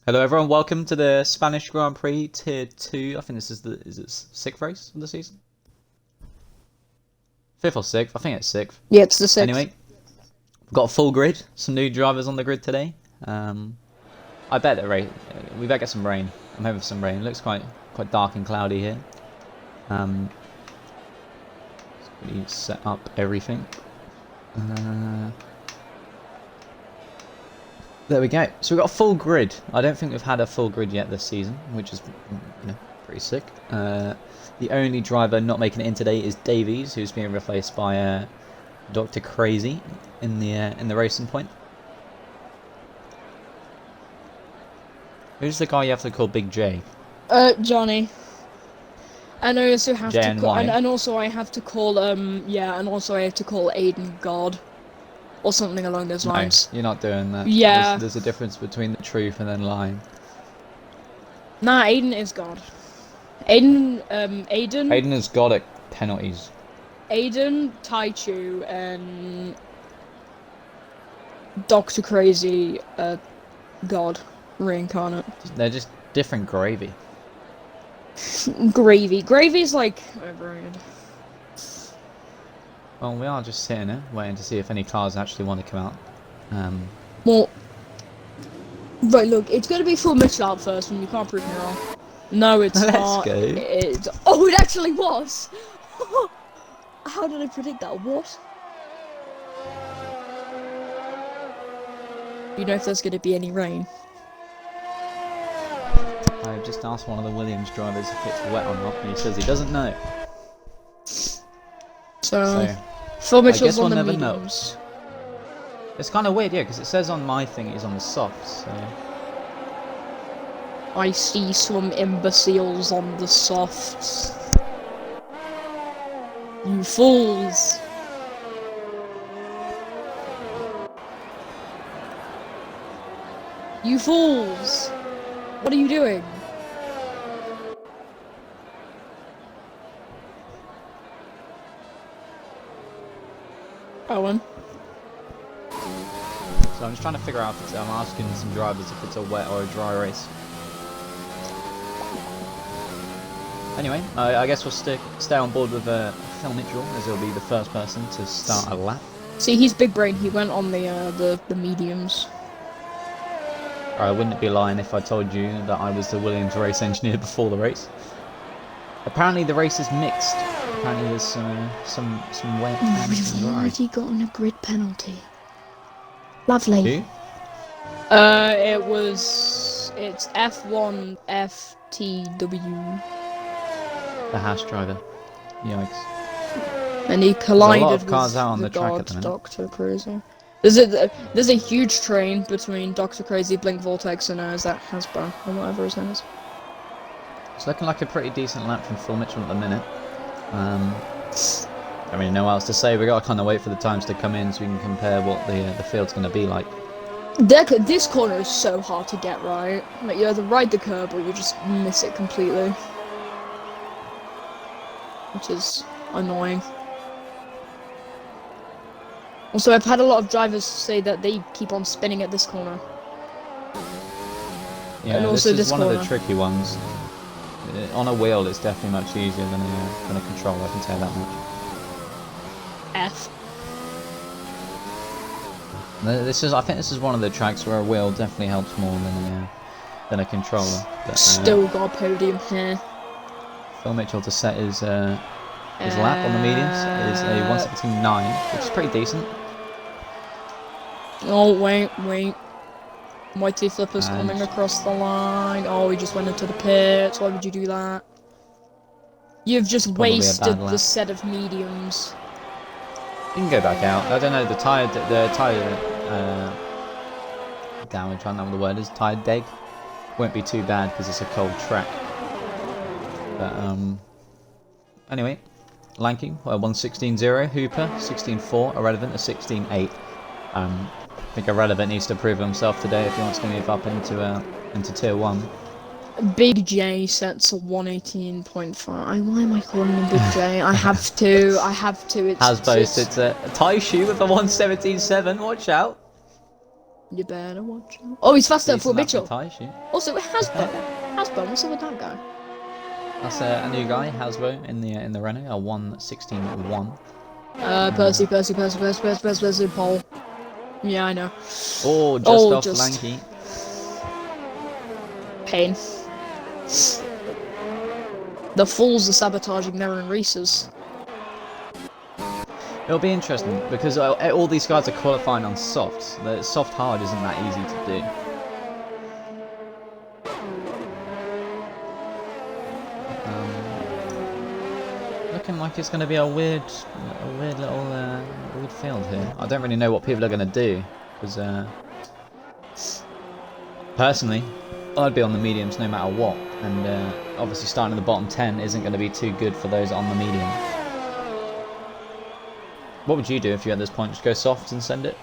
Hello everyone, welcome to the Spanish Grand Prix Tier 2. I think this is is it 6th race of the season? 5th or 6th? I think it's 6th. Yeah, it's the 6th. Anyway, we've got a full grid, some new drivers on the grid today. I bet that we better get some rain. I'm hoping for some rain. It looks quite dark and cloudy here. Let's really set up everything. There we go. So we've got a full grid. I don't think we've had a full grid yet this season, which is, pretty sick. The only driver not making it in today is Davies, who's being replaced by Dr. Crazy in the racing point. Who's the guy you have to call Big J? Johnny. And I also have J to call, Y. and also I have to call and also I have to call Aiden God. Or something along those lines. No, you're not doing that. Yeah. There's a difference between the truth and then lying. Nah, Aiden is God. Aiden has got it. Penalties. Aiden, Taichu, and Dr. Crazy, God, reincarnate. They're just different gravy. Gravy's like overrated. Well, we are just sitting here, waiting to see if any cars actually want to come out. Well, right, look, it's going to be full Mitchell out first, and you can't prove me wrong. No, it's not. Let's go. Oh, it actually was! How did I predict that? What? You know if there's going to be any rain? I've just asked one of the Williams drivers if it's wet or not, and he says he doesn't know. So Phil Mitchell's on the never mediums. Know. It's kind of weird, yeah, because it says on my thing he's on the softs. So. I see some imbeciles on the softs. You fools! You fools! What are you doing? Owen. So I'm just trying to figure out if I'm asking some drivers if it's a wet or a dry race. Anyway, I guess we'll stay on board with Phil Mitchell, as he'll be the first person to start a lap. See, he's big brain. He went on the mediums. I wouldn't be lying if I told you that I was the Williams race engineer before the race. Apparently the race is mixed. Apparently there's some wet and some We've dry. already gotten a grid penalty. Lovely. Who? It's F1 FTW. The Haas driver. Yikes. And he collided lot of with cars out on the track god at the minute. Dr. Crazy. There's a huge train between Dr. Crazy, Blink Vortex, and is that Hasbro or whatever his name is. It's looking like a pretty decent lap from Phil Mitchell at the minute. I don't really know what else to say. We got to kind of wait for the times to come in so we can compare what the field's going to be like. This corner is so hard to get right. Like, you either ride the curb or you just miss it completely. Which is annoying. Also, I've had a lot of drivers say that they keep on spinning at this corner. Yeah, and also this is one corner. of the tricky ones. On a wheel, it's definitely much easier than a control, I can tell that much. F. I think this is one of the tracks where a wheel definitely helps more than a controller. But, Still got a podium here. Phil Mitchell to set his lap on the mediums is a 1:17.9, which is pretty decent. Oh, wait. Mighty Flipper's coming across the line. Oh, he just went into the pits. Why would you do that? You've just wasted the set of mediums. You can go back out. I don't know, the tyre damage, I don't know what the word is, tyre deg, won't be too bad because it's a cold track. But, anyway, Lanking, 1:16.0, Hooper, 16.4, Irrelevant, a 16.8. I think Irrelevant needs to prove himself today if he wants to move up into Tier 1. Big J sets a 118.5. Why am I calling him Big J? I have to. It's As boast, it's a Taishu with a 117.7. Watch out. You better watch out. Oh, he's faster for Mitchell. Tie sheet. Also, Hasbro. Hasbro, what's up with that guy? That's a new guy, Hasbro, in the Renault, a 116.1. Percy, Paul. Yeah, I know. Oh, just off Lanky. Pain. The fools are sabotaging their own races. It'll be interesting because all these guys are qualifying on softs. The soft hard isn't that easy to do. Looking like it's going to be a weird little weird field here. I don't really know what people are going to do because personally, I'd be on the mediums no matter what, and obviously starting in the bottom 10 isn't going to be too good for those on the medium. What would you do if you at this point? Just go soft and send it?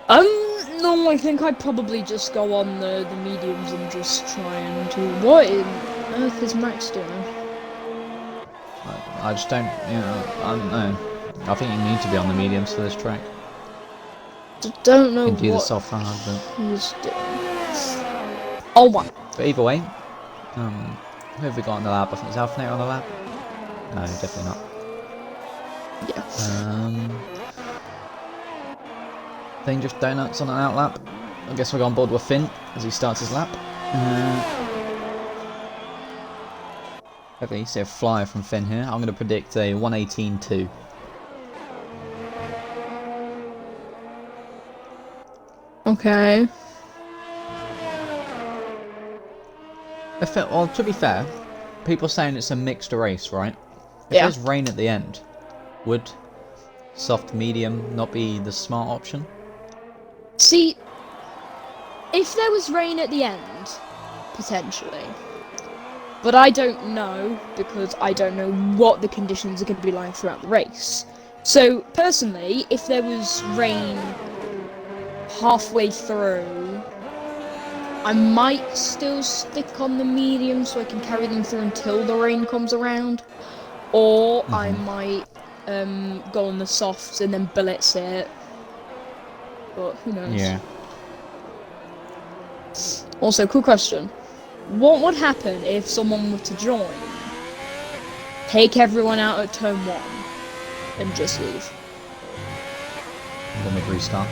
No, I think I'd probably just go on the mediums and just try and do... What in earth is Max doing? I just don't, you know, I don't know. I think you need to be on the mediums for this track. Just don't know you can do what the soft hard, but... he's doing. Oh my... But either way, who have we got on the lap? I think it's Alphinator on the lap? No, definitely not. Yeah. Dangerous Donuts on an out lap. I guess we'll go on board with Finn as he starts his lap. Hopefully, see a flyer from Finn here. I'm going to predict a 118.2. Okay. Well, to be fair, people saying it's a mixed race, right? If Yeah. there's rain at the end, would soft medium not be the smart option? See, if there was rain at the end, potentially. But I don't know, because I don't know what the conditions are going to be like throughout the race. So, personally, if there was rain halfway through, I might still stick on the medium so I can carry them through until the rain comes around. Or I might go on the softs and then blitz it. But who knows? Yeah. Also, cool question. What would happen if someone were to join, take everyone out at turn 1, and just leave? Then we'd restart.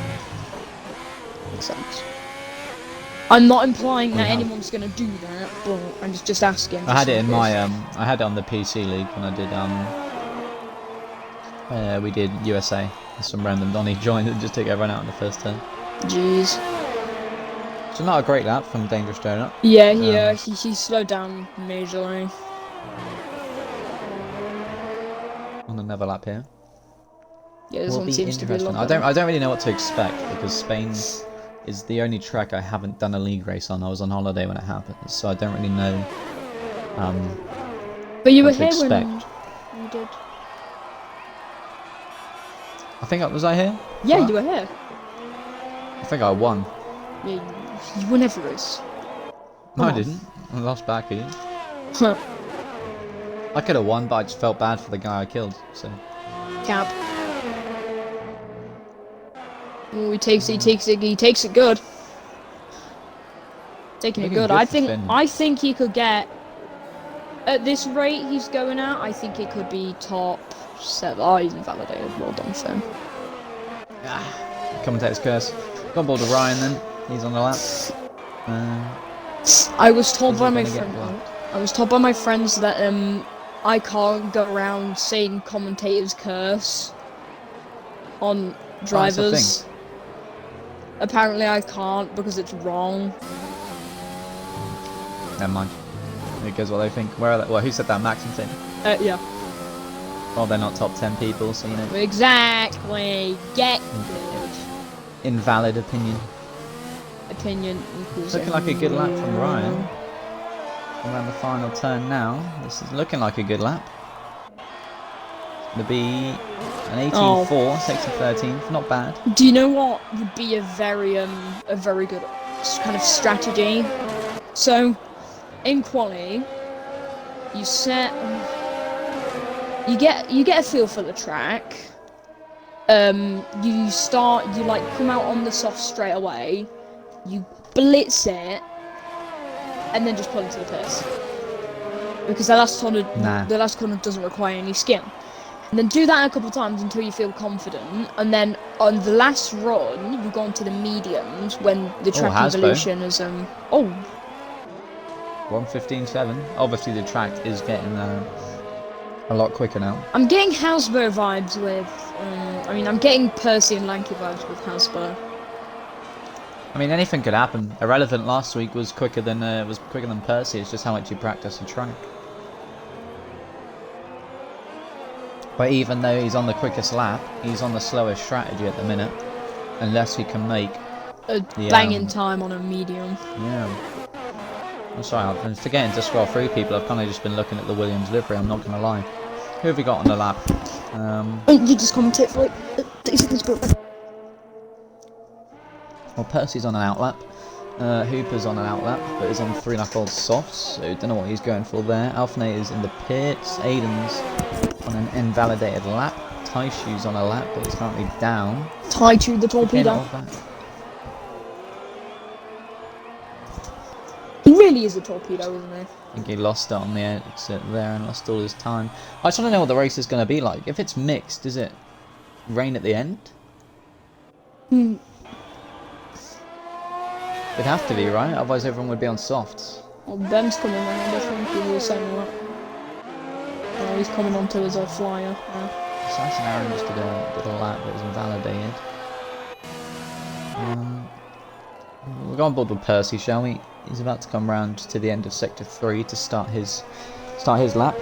Makes sense. I'm not implying that anyone's gonna do that, but I'm just asking. I had it in my I had it on the PC league when I did we did USA. Some random Donny joined and just took everyone out in the first turn. Jeez. So not a great lap from Dangerous Donut. Yeah, he slowed down majorly. On another lap here. Yeah, this one seems to be long. I don't really know what to expect because Spain is the only track I haven't done a league race on. I was on holiday when it happened, so I don't really know. But you were here when you did. I think was I here? Yeah, you were here. I think I won. Yeah, you won every race. No, I didn't. I lost back here. I could have won, but I just felt bad for the guy I killed. So. Cap. Oh, he takes it good. Taking it good. I think he could get, at this rate he's going at, I think it could be top 7. Oh, he's invalidated. Well done, Finn. Commentator's curse. Got on board with Ryan then. He's on the lap. I was told by my friend. I was told by my friends that I can't go around saying commentator's curse on drivers. Apparently I can't because it's wrong. Never mind. Who cares what they think? Where are they? Well, who said that? Max and Finn? Yeah. Well, they're not top 10 people, so you know. Exactly. Get good. Invalid opinion. Opinion equals. Looking like a good lap from Ryan. Around the final turn now. This is looking like a good lap. It's going to be an 18.4, takes a 13th, not bad. Do you know what would be a very good kind of strategy? So, in quali, you get a feel for the track, you like come out on the soft straight away, you blitz it, and then just pull into the pits. Because the last corner doesn't require any skill. And then do that a couple of times until you feel confident, and then on the last run, you go on to the mediums when the track evolution is 1:15.7. Obviously, the track is getting a lot quicker now. I'm getting Hasbro vibes with. I'm getting Percy and Lanky vibes with Hasbro. I mean, anything could happen. Irrelevant last week was quicker than Percy. It's just how much you practice the track. But even though he's on the quickest lap, he's on the slowest strategy at the minute, unless he can make a banging time on a medium. Yeah. I'm sorry, I've been forgetting to scroll through people. I've kind of just been looking at the Williams livery, I'm not going to lie. Who have we got on the lap? You just commentate for like 30 seconds, bro. Well, Percy's on an outlap. Hooper's on an outlap, but he's on 3.5 softs, so don't know what he's going for there. Alphanate is in the pits. Aiden's on an invalidated lap. Taishu's on a lap, but he's currently down. Taichu the torpedo. He really is a torpedo, isn't he? I think he lost it on the exit there and lost all his time. I just want to know what the race is going to be like. If it's mixed, is it rain at the end? It'd have to be, right? Otherwise everyone would be on softs. Well, Ben's coming around, I think he was saying that. Oh, he's coming onto his flyer. Assassin Aaron just did a lap that was invalidated. We'll go on board with Percy, shall we? He's about to come round to the end of Sector 3 to start his lap.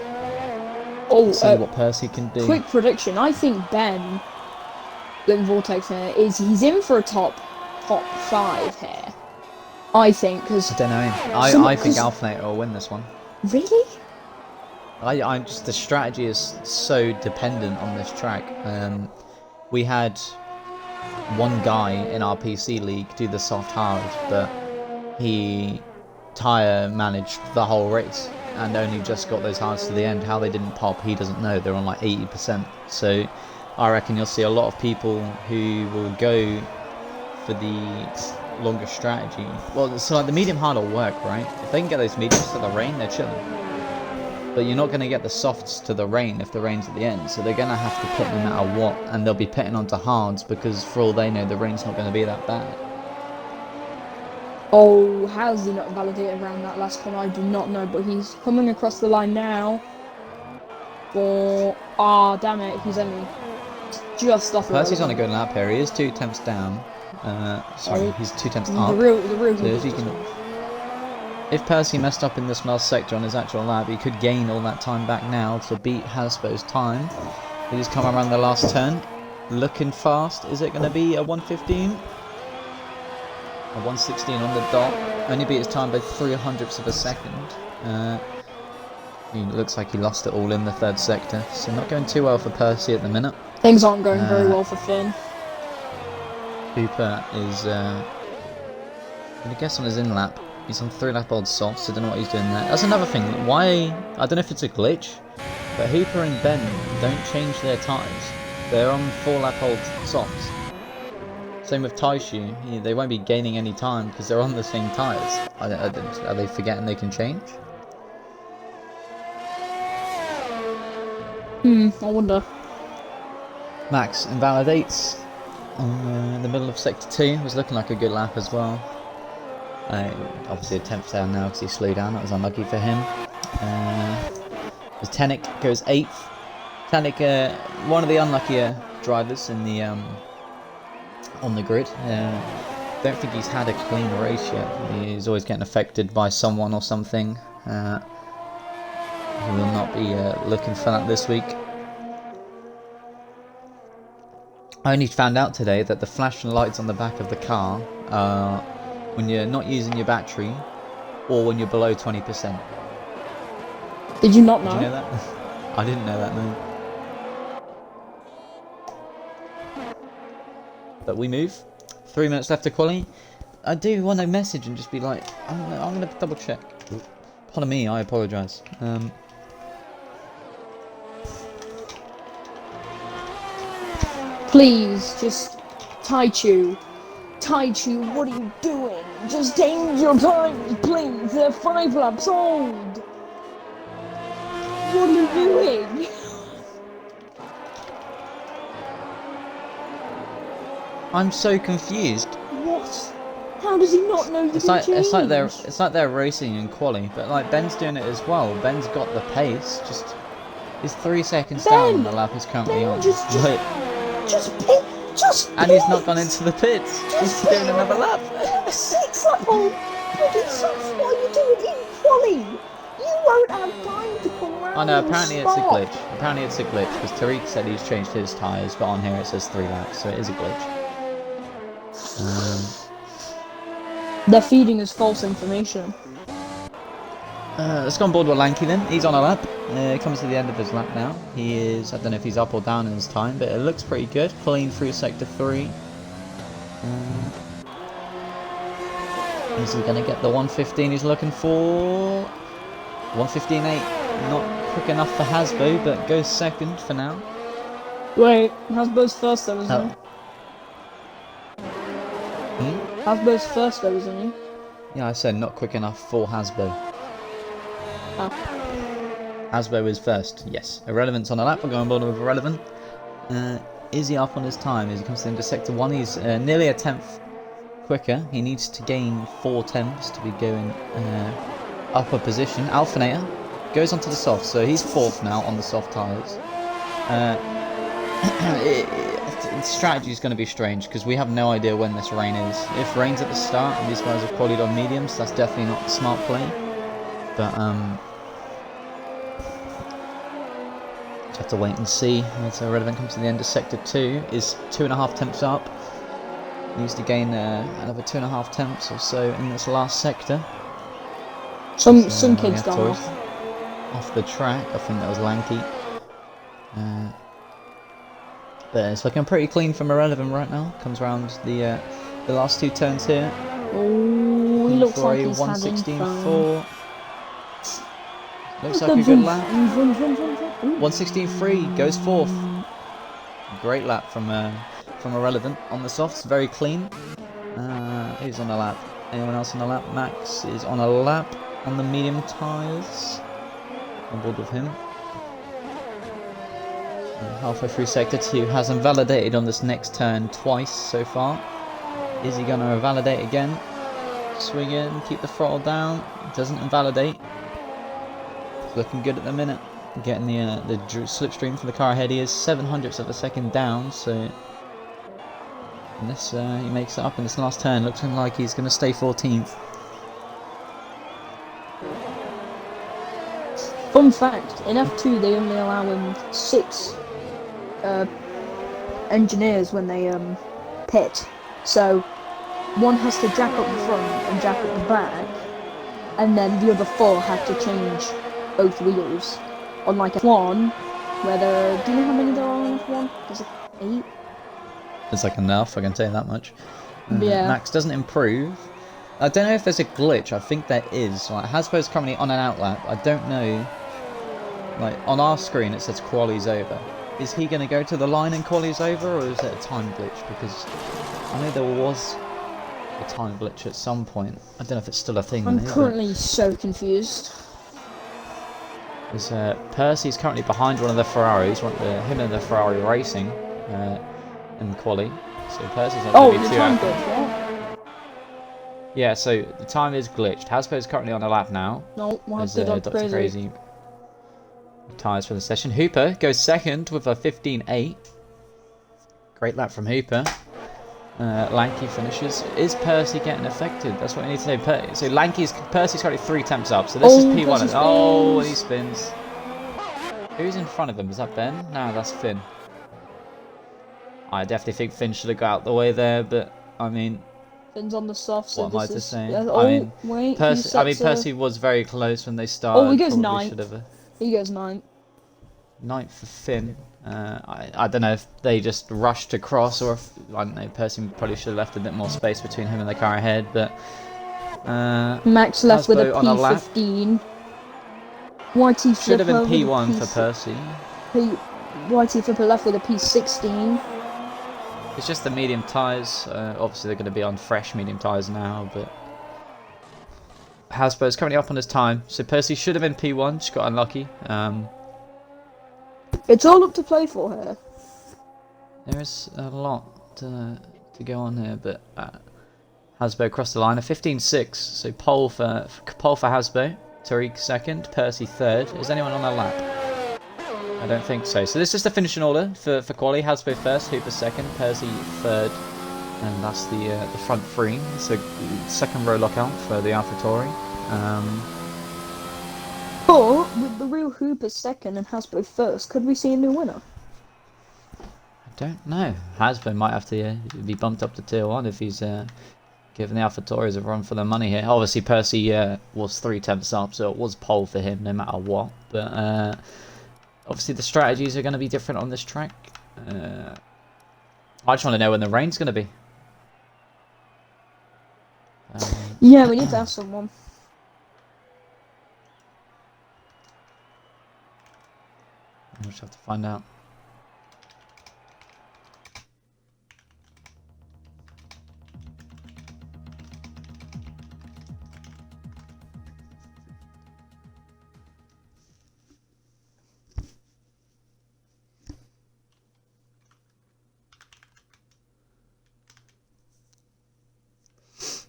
See what Percy can do. Quick prediction, I think Ben, with Vortex here, he's in for a top 5 here. I think, because... I don't know. I think Alphinator will win this one. Really? I'm just, the strategy is so dependent on this track. We had one guy in our PC league do the soft hard, but he tyre managed the whole race and only just got those hards to the end. How they didn't pop, he doesn't know. They're on like 80%. So I reckon you'll see a lot of people who will go for the longer strategy. Well, so like the medium hard will work, right? If they can get those mediums to the rain, they're chilling. But you're not going to get the softs to the rain if the rain's at the end, so they're going to have to pit no matter what, and they'll be pitting onto hards because for all they know the rain's not going to be that bad. Oh, how's he not validated around that last corner? I do not know, but he's coming across the line now. Damn it, he's only just off. Percy's on a good lap here. He is 2 tenths down. He's 2 tenths up. The real so if Percy messed up in this last sector on his actual lap, he could gain all that time back now to beat Hasbo's time. He just come around the last turn, looking fast. Is it going to be a 1:15? A 1:16 on the dot. Only beat his time by 0.03 of a second. He looks like he lost it all in the third sector, so not going too well for Percy at the minute. Things aren't going very well for Finn. Hooper is, I'm going to guess on his in-lap. He's on 3-lap old softs, so I don't know what he's doing there. That's another thing. Why, I don't know if it's a glitch, but Hooper and Ben don't change their tyres. They're on 4-lap old softs. Same with Taishu. They won't be gaining any time because they're on the same tyres. Are they forgetting they can change? I wonder. Max invalidates on the middle of Sector 2. Was looking like a good lap as well. Obviously a 10th down now because he slowed down. That was unlucky for him. Tenik goes 8th. Tenik, one of the unluckier drivers in the on the grid. Don't think he's had a clean race yet. He's always getting affected by someone or something. He will not be looking for that this week. I only found out today that the flashing lights on the back of the car are when you're not using your battery or when you're below 20%. Did you not know? Did you know that? I didn't know that, no. But we move. 3 minutes left to quali. I do want to message and just be like, I'm going to double check. Pardon me, I apologise. Please, just Taichu. Taichu, what are you doing? Just change your time, please. They're 5 laps old. What are you doing? I'm so confused. What? How does he not know It's like they're racing in quali, but like Ben's doing it as well. Ben's got the pace. Just he's 3 seconds down on the lap he's currently on. And he's not gone into the pits. He's doing another lap. 6 lap old. What are you doing in quali? You won't have time to come around. Oh no, apparently it's a glitch. Apparently it's a glitch because Tariq said he's changed his tyres, but on here it says 3 laps, so it is a glitch. They're feeding us false information. Let's go on board with Lanky then. He's on a lap. Comes to the end of his lap now. He is, I don't know if he's up or down in his time, but it looks pretty good. Clean through sector 3. Is he going to get the 1:15 he's looking for? 1:15.8. Not quick enough for Hasbo, but goes second for now. Wait, Hasbo's first though, isn't he? Hasbo's first though, isn't he? Yeah, I said not quick enough for Hasbo. Oh. Hasbo is first, yes. Irrelevant's on a lap, we're going on board with Irrelevant. Is he up on his time? As he comes into sector 1, he's nearly a 10th quicker. He needs to gain 4 tenths to be going up a position. Alphinator goes onto the soft, so he's 4th now on the soft tyres. The strategy is going to be strange because we have no idea when this rain is. If rain's at the start and these guys have qualied on mediums, that's definitely not the smart play. But just have to wait and see. So Irrelevant comes to the end of sector 2, is 2.5 tenths up. Needs to gain another 2.5 tenths or so in this last sector. Some kids gone off the track. I think that was Lanky. But it's looking pretty clean from Irrelevant right now. Comes around the last 2 turns here. Oh, he looks like he's 1:16.4. Looks like a good lap. 1:16.3 goes 4th. Great lap from Irrelevant on the softs. Very clean. Who's on a lap? Anyone else on a lap? Max is on a lap on the medium tyres. On board with him. Halfway through sector 2, has invalidated on this next turn twice so far. Is he going to invalidate again? Swing in, keep the throttle down. Doesn't invalidate. It's looking good at the minute. Getting the slipstream from the car ahead. He is 700ths of a second down, so unless he makes it up in this last turn, looking like he's going to stay 14th. Fun fact, in F2 they only allow 6 engineers when they pit. So one has to jack up the front and jack up the back, and then the other 4 have to change both wheels. Unlike F1, where do you know how many there are on F1? There's like 8? There's like enough, I can tell you that much. Yeah. Max doesn't improve. I don't know if there's a glitch, I think there is. Like, Hasbro's currently on an outlap, I don't know. Like, on our screen it says quali's over. Is he going to go to the line and quali's over, or is it a time glitch? Because I know there was a time glitch at some point. I don't know if it's still a thing. I'm currently so confused. There's, Percy's currently behind one of the Ferraris, him and the Ferrari racing in the quali. So Percy's not going to be too time active. glitch, what? Yeah, so the time is glitched. Hasbro's currently on a lap now. No, what There's Dr. Crazy tyres for the session. Hooper goes second with a 15.8. Great lap from Hooper. Lanky finishes. Is Percy getting affected? That's what we need to know. So Percy's currently 3 temps up. So this is P1. Oh, and he spins. Who's in front of him? Is that Ben? No, that's Finn. I definitely think Finn should have got out the way there, but I mean, Finn's on the soft. So what am I to say? I mean, wait. Percy was very close when they started. Oh, he goes 9th. He goes 9th. 9th for Finn. I don't know if they just rushed across, or if, I don't know, Percy probably should have left a bit more space between him and the car ahead, but Max left with a P15. YT should have been P1 for Percy. YT Flipper left with a P16. It's just the medium tyres. Obviously, they're going to be on fresh medium tyres now, but Hasbro's currently up on his time. So Percy should have been P1, just got unlucky. It's all up to play for here. There is a lot to go on here, but Hasbro crossed the line. A 15.6, so pole for Hasbro. Tariq second, Percy third. Is anyone on a lap? I don't think so. So this is the finishing order for quali. Hasbro first, Hooper second, Percy third, and that's the front three. It's a second row lockout for the AlphaTauri. Or with the real Hooper second and Hasbro first, could we see a new winner? I don't know. Hasbro might have to be bumped up to tier 1 if he's giving the AlphaTauris a run for their money here. Obviously, Percy was 3/10 up, so it was pole for him no matter what. But obviously, the strategies are going to be different on this track. I just want to know when the rain's going to be. Yeah, we need to ask someone. We'll just have to find out.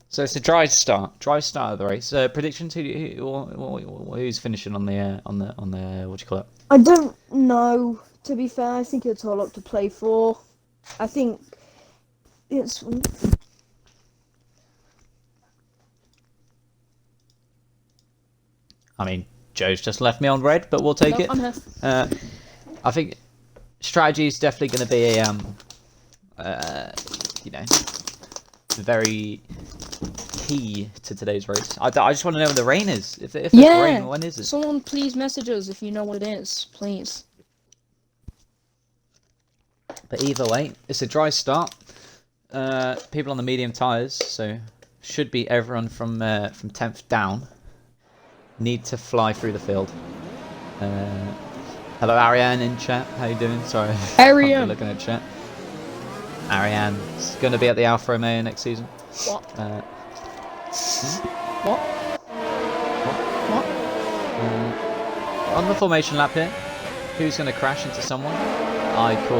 So it's a dry start of the race. Predictions: who's finishing on the what do you call it? I don't know. To be fair, I think it's all up to play for. I think it's. I mean, Joe's just left me on red, but we'll take it. I'm here. I think strategy is definitely going to be very key to today's race. I just want to know when the rain is. If there's rain, when is it? Someone please message us if you know what it is, please. But either way, it's a dry start. People on the medium tyres, so should be everyone from 10th down. Need to fly through the field. Hello Ariane in chat, how you doing? Sorry, Ariane. looking at chat. Ariane's going to be at the Alfa Romeo next season. What? What? On the formation lap here, who's going to crash into someone? I call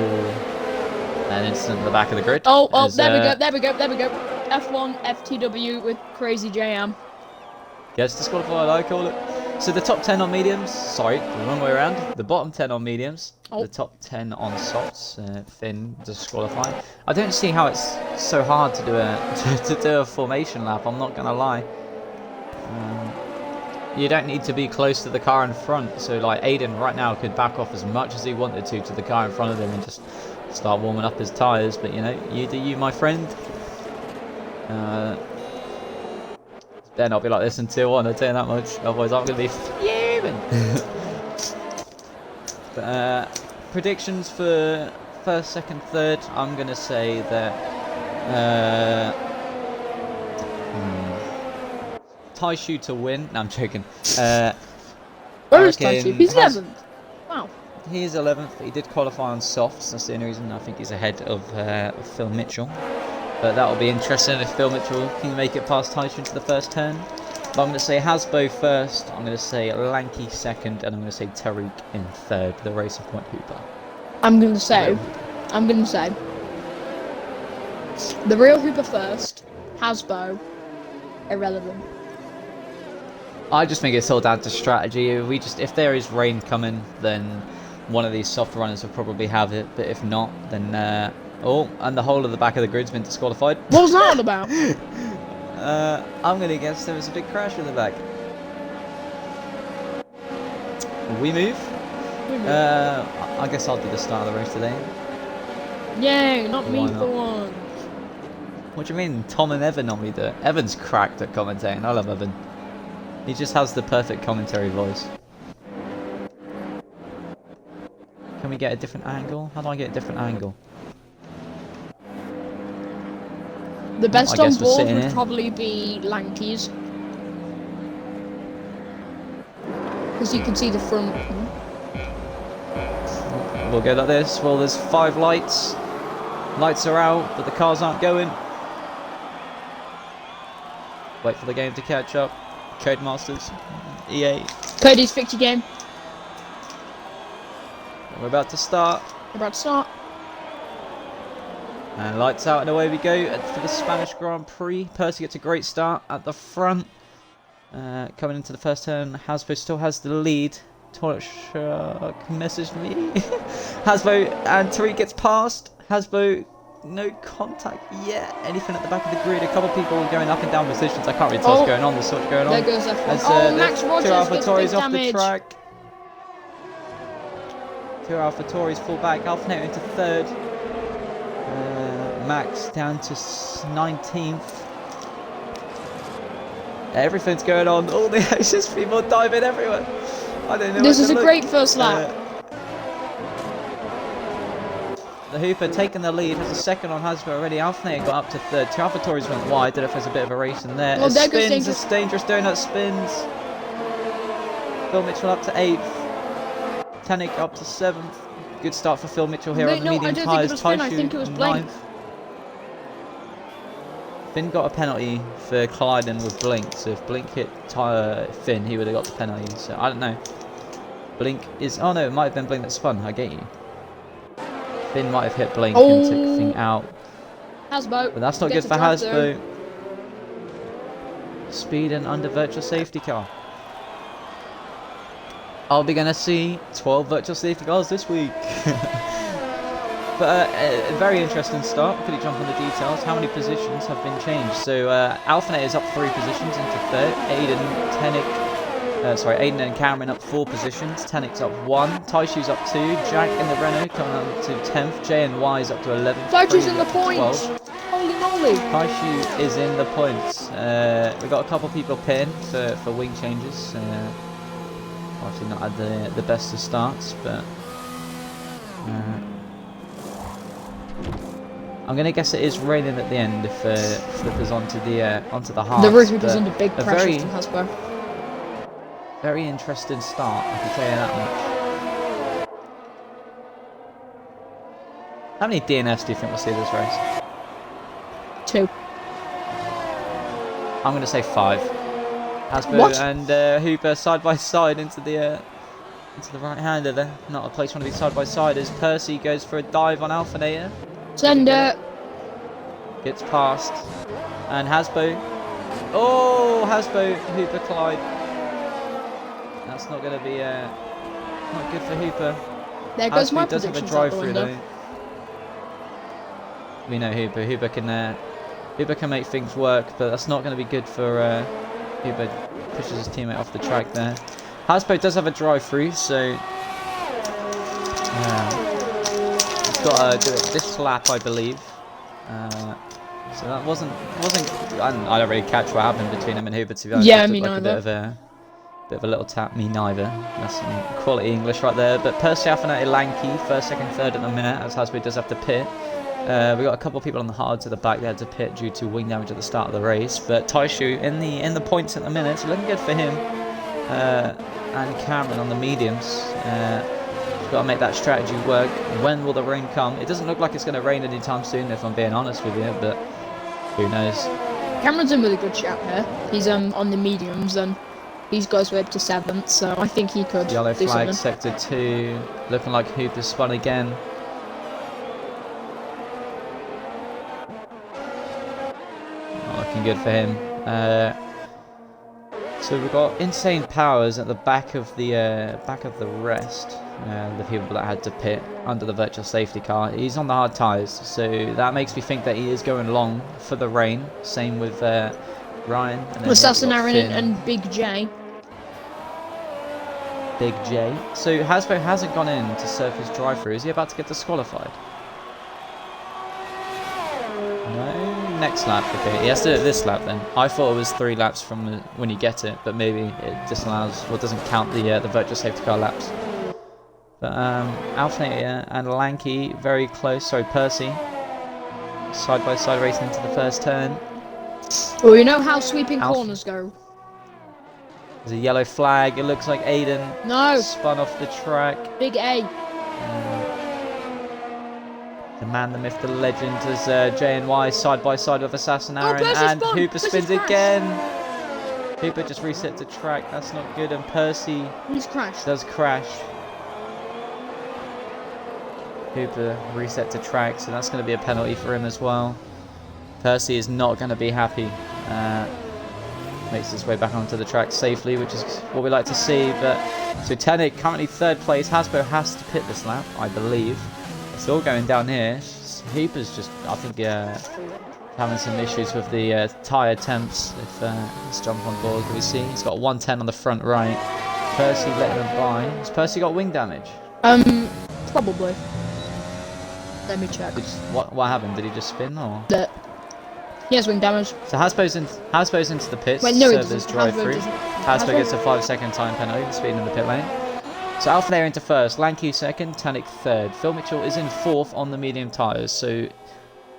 an incident at the back of the grid. Oh, there we go. F1 FTW with Crazy JM. Gets disqualified, I call it. So the top 10 on mediums, sorry, the wrong way around. The bottom 10 on mediums, the top 10 on softs, Finn disqualified. I don't see how it's so hard to do a formation lap, I'm not going to lie. You don't need to be close to the car in front, so like Aiden right now could back off as much as he wanted to the car in front of him and just start warming up his tyres, but you know, you do you, my friend. Better not be like this in tier 1, I'll tell you that much, otherwise I'm going to be fuming. But predictions for first, second, third, I'm going to say that Taishu to win. No, I'm joking. Where is Taishu? He's 11th. Wow. He is 11th. He did qualify on softs. That's the only reason I think he's ahead of Phil Mitchell. But that'll be interesting if Phil Mitchell can make it past Taishu into the first turn. But I'm going to say Hasbo first. I'm going to say Lanky second, and I'm going to say Tariq in third. The Racing Point Hooper. I'm going to say the real Hooper first. Hasbo irrelevant. I just think it's all down to strategy. If there is rain coming, then one of these soft runners will probably have it. But if not, then and the whole of the back of the grid's been disqualified. What was that all about? I'm gonna guess there was a big crash in the back. We move. I guess I'll do the start of the race today. Yay, not me for one. What do you mean? Tom and Evan normally do it. Evan's cracked at commentating. I love Evan. He just has the perfect commentary voice. Can we get a different angle? How do I get a different angle? The best on board would probably be Lanky's. Because you can see the front. We'll go like this. Well, there's 5 lights. Lights are out, but the cars aren't going. Wait for the game to catch up. Codemasters, EA. Cody's fix your game. We're about to start. We're about to start. And lights out and away we go for the Spanish Grand Prix. Percy gets a great start at the front. Coming into the first turn, Hasbo still has the lead. Torch messaged me. Hasbo and Tariq gets past. Hasbo, no contact yet. Anything at the back of the grid. A couple of people going up and down positions. I can't really tell what's going on. There's so much going on. There goes F1. As, Max Rogers gets big off damage. the track. Two AlphaTauris fall back. Alpha into third. Max down to 19th. Everything's going on. All the actions, people diving everywhere. I don't know. This is a great first lap. The Hooper taking the lead, has a second on Hasbro already. Alpha got up to third. Two AlphaTauris went wide. Don't know if there's a bit of a race in there. Oh, there goes spins, Dangerous. it's dangerous donut spins. Phil Mitchell up to 8th. Tanik up to 7th. Good start for Phil Mitchell here on the medium tyres. I think it was Blink. Finn got a penalty for colliding with Blink, so if Blink hit Finn, he would have got the penalty. So I don't know. Blink is... Oh no, it might have been Blink that spun. I get you. Finn might have hit Blink and took the thing out. Hasbo. But that's not good for Hasbo. Speeding under virtual safety car. I'll be going to see 12 virtual safety cars this week. But a very interesting start. Could you jump on the details? How many positions have been changed? So Alphanet is up 3 positions into third. Aiden and Cameron up 4 positions. Tanik's up 1. Taishu's up 2. Jack in the Renault coming up to 10th. J and Y is up to 11th. Taishu's in the points. Holy moly! Taishu is in the points. We've got a couple of people pinned for wing changes. Obviously not had the best of starts, but. I'm gonna guess it is raining at the end if Flipper's onto the hard. The roof is under big pressure from Hasbro. Very interesting start, I can tell you that much. How many DNFs do you think we'll see this race? 2. I'm gonna say 5. Hasbro and Hooper side by side into the right-hander there. Not a place one of these side-by-siders. Percy goes for a dive on Alphinator. Sender. Gets past. And Hasbo. Oh, Hasbo, Hooper collide. That's not going to be not good for Hooper. There goes Hasbo my does have a predictions out the drive-through window. though. We know Hooper. Hooper can make things work, but that's not going to be good for Hooper. Pushes his teammate off the track there. Hasbo does have a drive-through, so he's got to do it this lap, I believe. So that wasn't. I don't really catch what happened between him and Hooper, to be honest. Yeah, It me looked like neither. a bit of a little tap. Me neither. That's some quality English right there. But Percy Alphinator Lanky, first, second, third at the minute, as Hasbo does have to pit. We got a couple of people on the hards at the back. They had to pit due to wing damage at the start of the race. But Taishu in the points at the minute, so looking good for him. And Cameron on the mediums. Got to make that strategy work. When will the rain come? It doesn't look like it's going to rain anytime soon, if I'm being honest with you, but who knows? Cameron's in with a good shout here. He's on the mediums and these guys were up to 7th, so I think he could Yellow do flag, something. sector 2, looking like Hooper spun again. Not looking good for him. So we've got insane powers at the back of the rest. The people that had to pit under the virtual safety car. He's on the hard tyres, so that makes me think that he is going long for the rain. Same with Ryan. Assassin Aaron and Big J. Big J. So Hasbro hasn't gone in to serve his drive-through. Is he about to get disqualified? No. Next lap, okay. He has to do it this lap then. I thought it was 3 laps from when you get it, but maybe it disallows or doesn't count the virtual safety car laps. But Alphinator and Lanky very close. Sorry, Percy. Side by side racing into the first turn. Well, you know how sweeping corners go. There's a yellow flag. It looks like Aiden No. spun off the track. Big A. The man, the myth, the legend, as J and Y side by side with Assassin Aaron, Percy's and gone. Hooper Percy's spins crashed. again. Hooper just reset to track. That's not good, and Percy He's crashed. does crash. Hooper reset to track, so that's going to be a penalty for him as well. Percy is not going to be happy. Makes his way back onto the track safely, which is what we like to see. But so Tenik currently third place. Hasbro has to pit this lap, I believe. It's all going down here. Hooper's just, I think, having some issues with the tyre temps. If let's jump on board, we see he's got 110 on the front right. Percy letting him by. Has Percy got wing damage? Probably. Let me check. What happened? Did he just spin or? He has wing damage. So Hasbro's into the pits. Wait, no, he Servers doesn't. drive Hasbro through. doesn't. Hasbro gets a 5-second time penalty for speeding in the pit lane. So Alpha into first, Lanky second, Tanik third. Phil Mitchell is in fourth on the medium tyres. So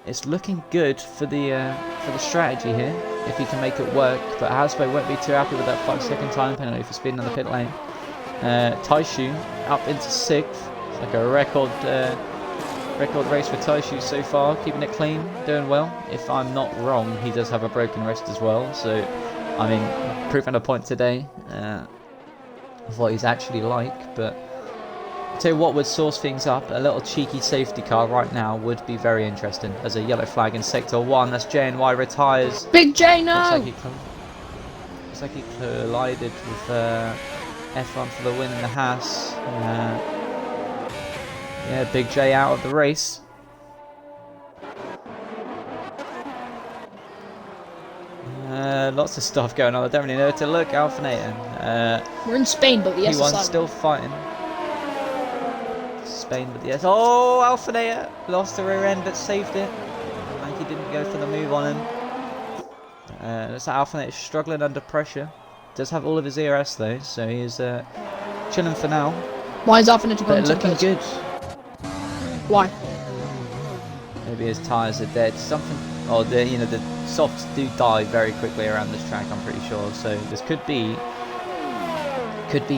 it's looking good for the strategy here if he can make it work. But Hasbro won't be too happy with that 5-second time penalty for speeding in the pit lane. Taishu up into sixth. It's like a record race for Taishu so far, keeping it clean, doing well. If I'm not wrong, he does have a broken wrist as well. So, I mean, proving a point today of what he's actually like. But I'll tell you what would sauce things up. A little cheeky safety car right now would be very interesting. As a yellow flag in sector 1, that's JNY retires. Big J, no! Looks like he collided with F1 for the win in the Haas. Yeah, Big J out of the race. Lots of stuff going on. I don't really know where to look. Alphinator. We're in Spain, but the P1 still fighting. Spain with the S. Oh, Alphinator lost the rear end but saved it. Like he didn't go for the move on him. Looks like Alphinator struggling under pressure. Does have all of his ERS though, so he is chilling for now. Why is Alphinator going But to looking good. Why? Maybe his tyres are dead. Something, or the softs do die very quickly around this track. I'm pretty sure. So this could be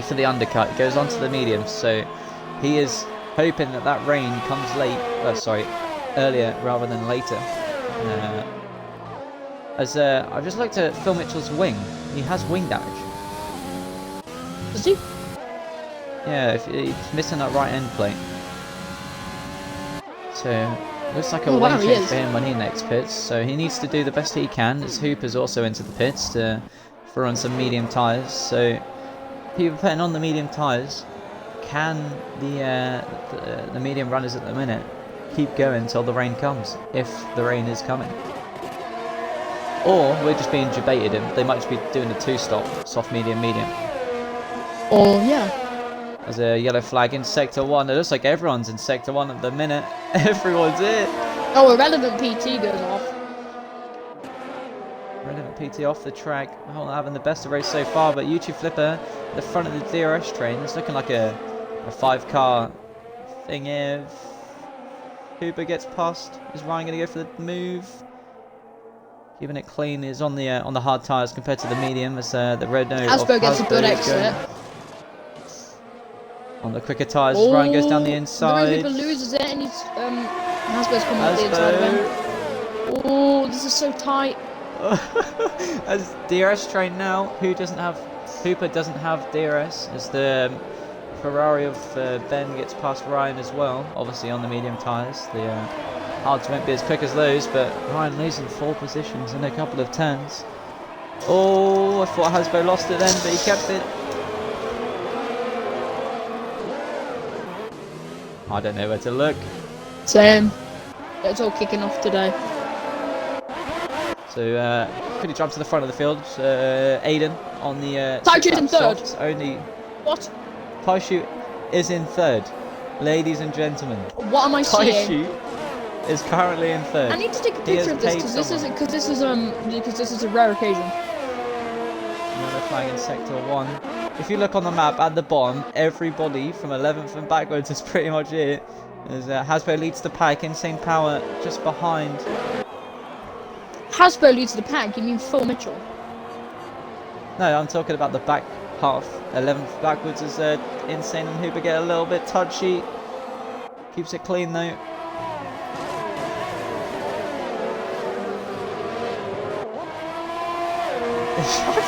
for the undercut. It goes onto the mediums. So he is hoping that rain comes late. Earlier rather than later. I'd just like to Phil Mitchell's wing. He has wing damage. Does he? Yeah, if he's missing that right end plate. So, looks like a wing change for him when he next pits. So he needs to do the best he can. As Hooper's also into the pits to throw on some medium tyres. So, people putting on the medium tyres, can the medium runners at the minute keep going until the rain comes, if the rain is coming? Or we're just being debated and they might just be doing a two-stop, soft, medium, medium. Or, yeah. There's a yellow flag in sector 1. It looks like everyone's in sector 1 at the minute. Everyone's in. Oh, a relevant PT goes off. Relevant PT off the track. Not having the best of race so far, but YouTube Flipper, the front of the DRS train. It's looking like a 5-car thing here. Hooper gets past. Is Ryan going to go for the move? Keeping it clean is on the hard tyres compared to the medium. As the red note Hasbro gets a good exit. On the quicker tyres, Ryan goes down the inside. Hooper loses it, and he's Hasbro's coming up the inside of him. Oh, this is so tight. As DRS train now, Hooper doesn't have DRS. As the Ferrari of Ben gets past Ryan as well, obviously on the medium tyres. The hards won't be as quick as those, but Ryan losing 4 positions in a couple of turns. Oh, I thought Hasbro lost it then, but he kept it. I don't know where to look. Same. It's all kicking off today. So, quickly jump to the front of the field. Aiden on the Taishu's in third. softs only. What? Taishu is in third. Ladies and gentlemen. What am I seeing? Taishu is currently in third. I need to take a picture of this because this is a rare occasion. Another flag in sector 1. If you look on the map at the bottom, everybody from 11th and backwards is pretty much it. As Hasbro leads the pack, Insane Power just behind. Hasbro leads the pack, you mean Phil Mitchell? No, I'm talking about the back half. 11th backwards as Insane and Hooper get a little bit touchy. Keeps it clean though.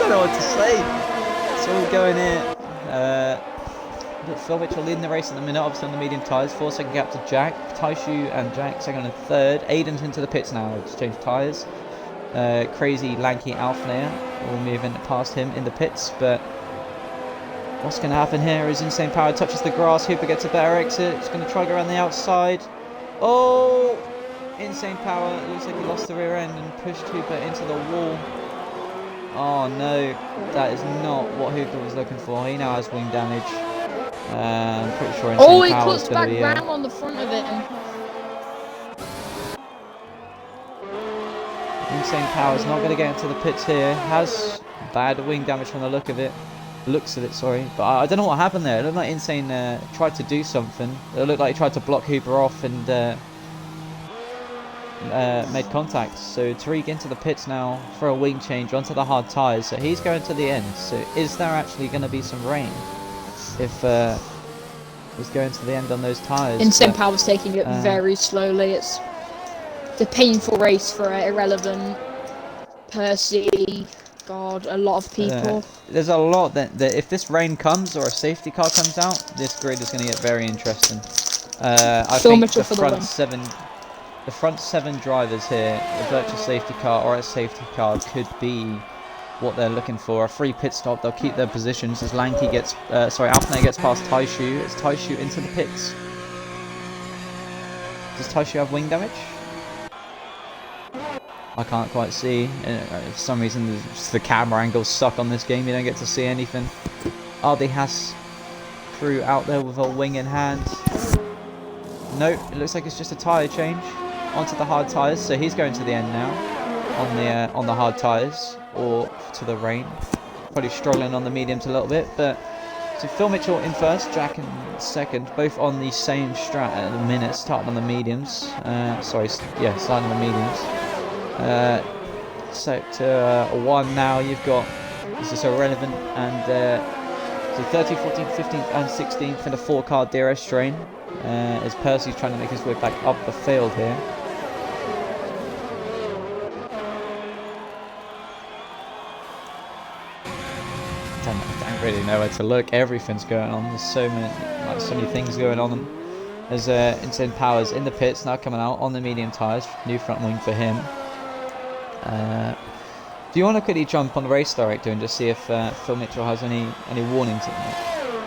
don't know what to say. It's all going here. Phil Mitchell leading the race at the minute, obviously on the medium tyres. 4-second gap to Jack. Taishu and Jack second and third. Aiden's into the pits now. Exchange tyres. Crazy lanky Alfnair will move in past him in the pits, but what's going to happen here is Insane Power touches the grass. Hooper gets a better exit. It's going to try to go around the outside. Oh! Insane Power looks like he lost the rear end and pushed Hooper into the wall. Oh no, that is not what Hooper was looking for. He now has wing damage. I'm pretty sure Insane Power is going to be... Oh, he cuts back Ram on the front of it. Insane Power is not going to get into the pits here. Has bad wing damage from the look of it. Sorry. But I don't know what happened there. It looked like Insane tried to do something. It looked like he tried to block Hooper off and made contact. So Tariq into the pits now for a wing change onto the hard tyres. So he's going to the end. So is there actually going to be some rain if he's going to the end on those tyres? Insane Power's taking it very slowly. It's a painful race for Irrelevant, Percy, God, a lot of people. There's a lot that if this rain comes or a safety car comes out, this grid is going to get very interesting. I think the front seven drivers here, a virtual safety car or a safety car could be what they're looking for. A free pit stop, they'll keep their positions as Alfnair gets past Taishu. It's Taishu into the pits. Does Taishu have wing damage? I can't quite see. For some reason, the camera angle's stuck on this game. You don't get to see anything. Ardy has crew out there with a wing in hand. Nope, it looks like it's just a tyre change onto the hard tyres. So he's going to the end now on the hard tyres or to the rain. Probably struggling on the mediums a little bit, but so Phil Mitchell in first, Jack in second, both on the same strat at the minute, starting on the mediums. Starting on the mediums. Sector 1 now, you've got, this is Irrelevant and so 13th, 14th, 15th and 16th in a 4-car DRS train as Percy's trying to make his way back up the field here. I don't really know where to look. Everything's going on. There's so many things going on. There's Insane Powers in the pits now coming out on the medium tyres. New front wing for him. Do you want to quickly jump on the race director and just see if Phil Mitchell has any warnings?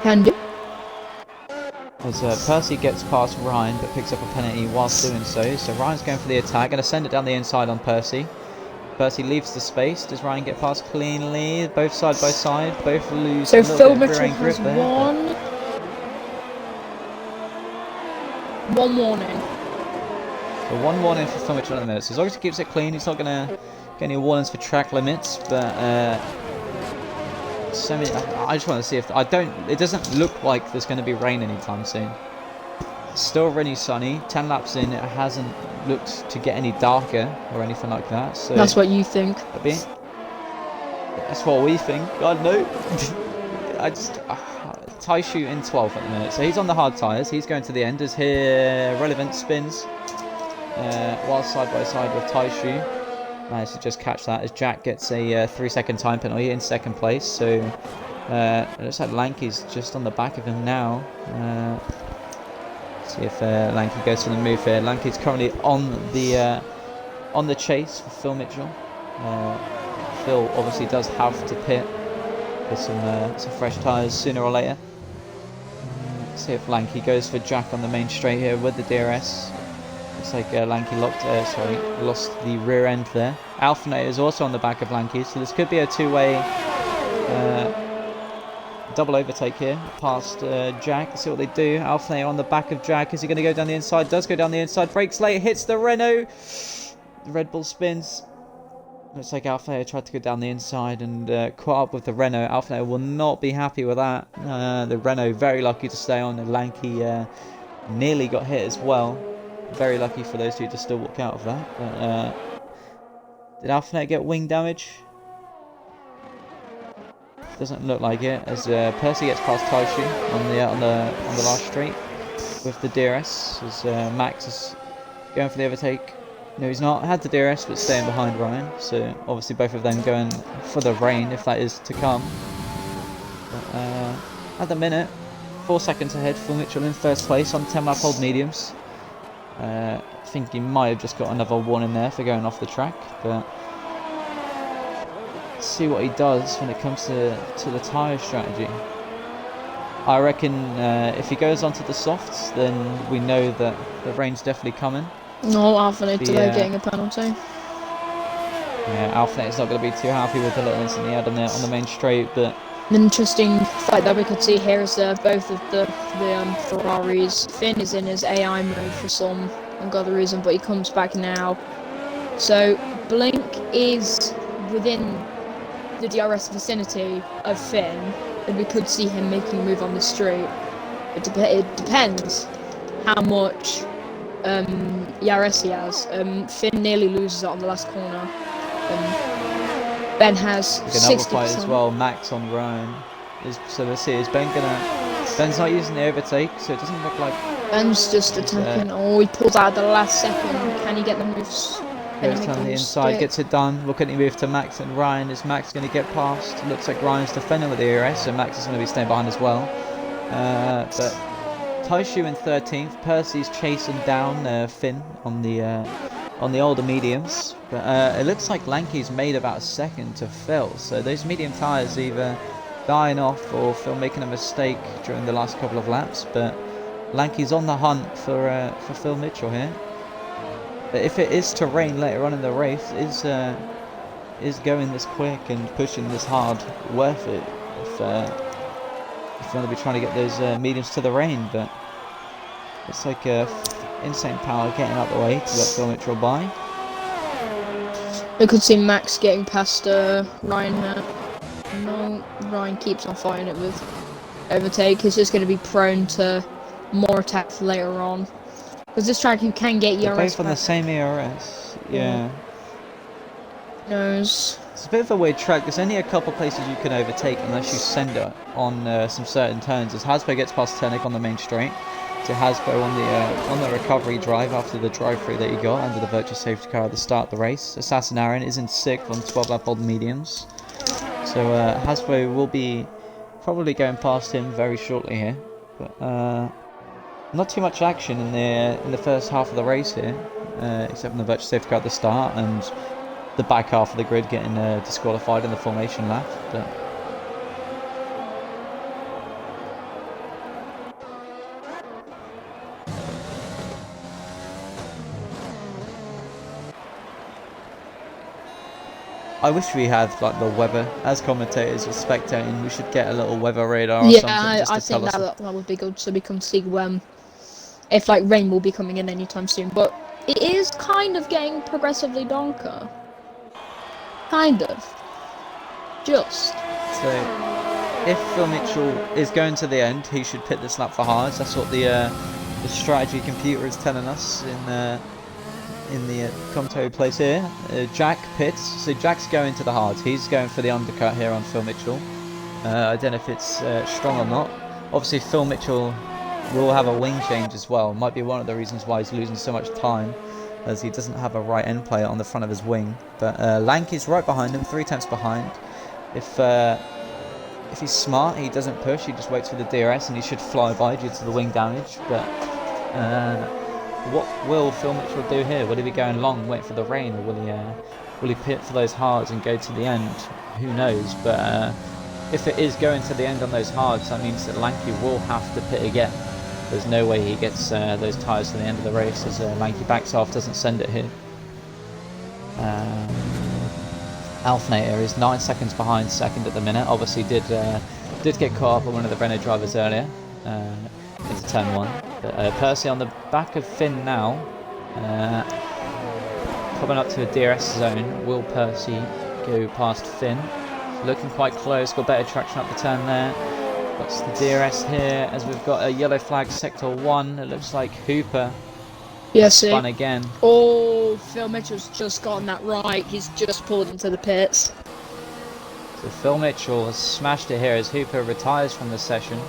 Can do. As Percy gets past Ryan but picks up a penalty whilst doing so. So Ryan's going for the attack, going to send it down the inside on Percy. Percy leaves the space. Does Ryan get past cleanly? Both side by side, both lose. So Phil Mitchell has one warning. So one warning for Phil Mitchell at the minute. So as long as he keeps it clean, he's not going to get any warnings for track limits. But I just want to see if it doesn't look like there's going to be rain anytime soon. It's still really sunny. 10 laps in, it hasn't looked to get any darker or anything like that. So that's what you think. That's what we think. God no. Taishu in 12th at the minute. So he's on the hard tyres. He's going to the end as here Relevant spins while side by side with Taishu. Managed to just catch that as Jack gets a 3-second time penalty in second place. So it looks like Lanky's just on the back of him now. See if Lanky goes for the move here. Lanky's currently on the chase for Phil Mitchell. Phil obviously does have to pit with some fresh tyres sooner or later. See if Lanky goes for Jack on the main straight here with the DRS. Looks like Lanky lost the rear end there. Alfnair is also on the back of Lanky, so this could be a two-way double overtake here past Jack. Let's see what they do. Alfnair on the back of Jack. Is he going to go down the inside? Does go down the inside. Brakes late. Hits the Renault. The Red Bull spins. Looks like Alfnair tried to go down the inside and caught up with the Renault. Alfnair will not be happy with that. The Renault very lucky to stay on. And Lanky nearly got hit as well. Very lucky for those two to still walk out of that. But, did Alfnair get wing damage? Doesn't look like it, as Percy gets past Taishu on the last straight with the DRS, as Max is going for the overtake. No, he's not. Had the DRS, but staying behind Ryan. So obviously both of them going for the rain, if that is to come. But, at the minute, 4 seconds ahead. Phil Mitchell in first place on 10 lap old mediums. I think he might have just got another one in there for going off the track, but let's see what he does when it comes to the tyre strategy. I reckon if he goes onto the softs, then we know that the rain's definitely coming. No, Alpha delay getting a penalty. Yeah, Alphanett's not going to be too happy with the little incident he had on the main straight, but An interesting fight that we could see here is both of the Ferraris. Finn is in his AI mode for some ungodly reason, but he comes back now. So Blink is within the DRS vicinity of Finn, and we could see him making a move on the straight. It depends how much ERS he has. Finn nearly loses it on the last corner. Ben has another 60%. fight as well. Max on Ryan. So let's see. Is Ben gonna? Ben's not using the overtake, so it doesn't look like. Ben's just attacking. Oh, he pulls out at the last second. Can he get the moves? Goes down the inside, gets it done. Look at him move to Max and Ryan. Is Max going to get past? It looks like Ryan's defending with the ERS, so Max is going to be staying behind as well. But Taishu in 13th. Percy's chasing down Finn on the older mediums. But it looks like Lanky's made about a second to Phil. So those medium tyres either dying off or Phil making a mistake during the last couple of laps. But Lanky's on the hunt for Phil Mitchell here. But if it is to rain later on in the race, is going this quick and pushing this hard worth it? If you want to be trying to get those mediums to the rain, but it's like insane power getting out the way to let Phil Mitchell by. We could see Max getting past Ryan here. No, Ryan keeps on fighting it with overtake. He's just going to be prone to more attacks later on. Because this track you can get They're ERS both on the same ERS, yeah. Knows. It's a bit of a weird track. There's only a couple places you can overtake unless you send it on some certain turns. As Hasbro gets past Ternick on the main straight, to Hasbro on the recovery drive after the drive-through that he got under the virtual safety car at the start of the race. Assassin Aaron is in 6th on 12 lap old mediums. So Hasbro will be probably going past him very shortly here. But not too much action in the first half of the race here, except from the virtual safety car at the start and the back half of the grid getting disqualified in the formation lap. But I wish we had like the weather as commentators or spectating. We should get a little weather radar or something. Yeah, I think that would be good, so we can see if like rain will be coming in anytime soon. But it is kind of getting progressively darker. Kind of. Just. So if Phil Mitchell is going to the end, he should pit this lap for hards. That's what the strategy computer is telling us in the commentary place here. Jack pits, so Jack's going to the hards. He's going for the undercut here on Phil Mitchell. I don't know if it's strong or not. Obviously Phil Mitchell will have a wing change as well. Might be one of the reasons why he's losing so much time, as he doesn't have a right end plate on the front of his wing. But Lanky's right behind him, 3 tenths behind. If he's smart, he doesn't push, he just waits for the DRS and he should fly by due to the wing damage. But what will Phil Mitchell do here? Will he be going long, wait for the rain, or will he pit for those hards and go to the end? Who knows? But if it is going to the end on those hards, that means that Lanky will have to pit again. There's no way he gets those tyres to the end of the race, as Lanky backs off, doesn't send it here. Alphinator is 9 seconds behind second at the minute. Obviously did get caught up on one of the Renault drivers earlier into turn 1. But Percy on the back of Finn now, coming up to a DRS zone. Will Percy go past Finn? Looking quite close, got better traction up the turn there. That's the DRS here, as we've got a yellow flag sector 1. It looks like Hooper spun again. Oh, Phil Mitchell's just gotten that right. He's just pulled into the pits. So Phil Mitchell has smashed it here as Hooper retires from the session.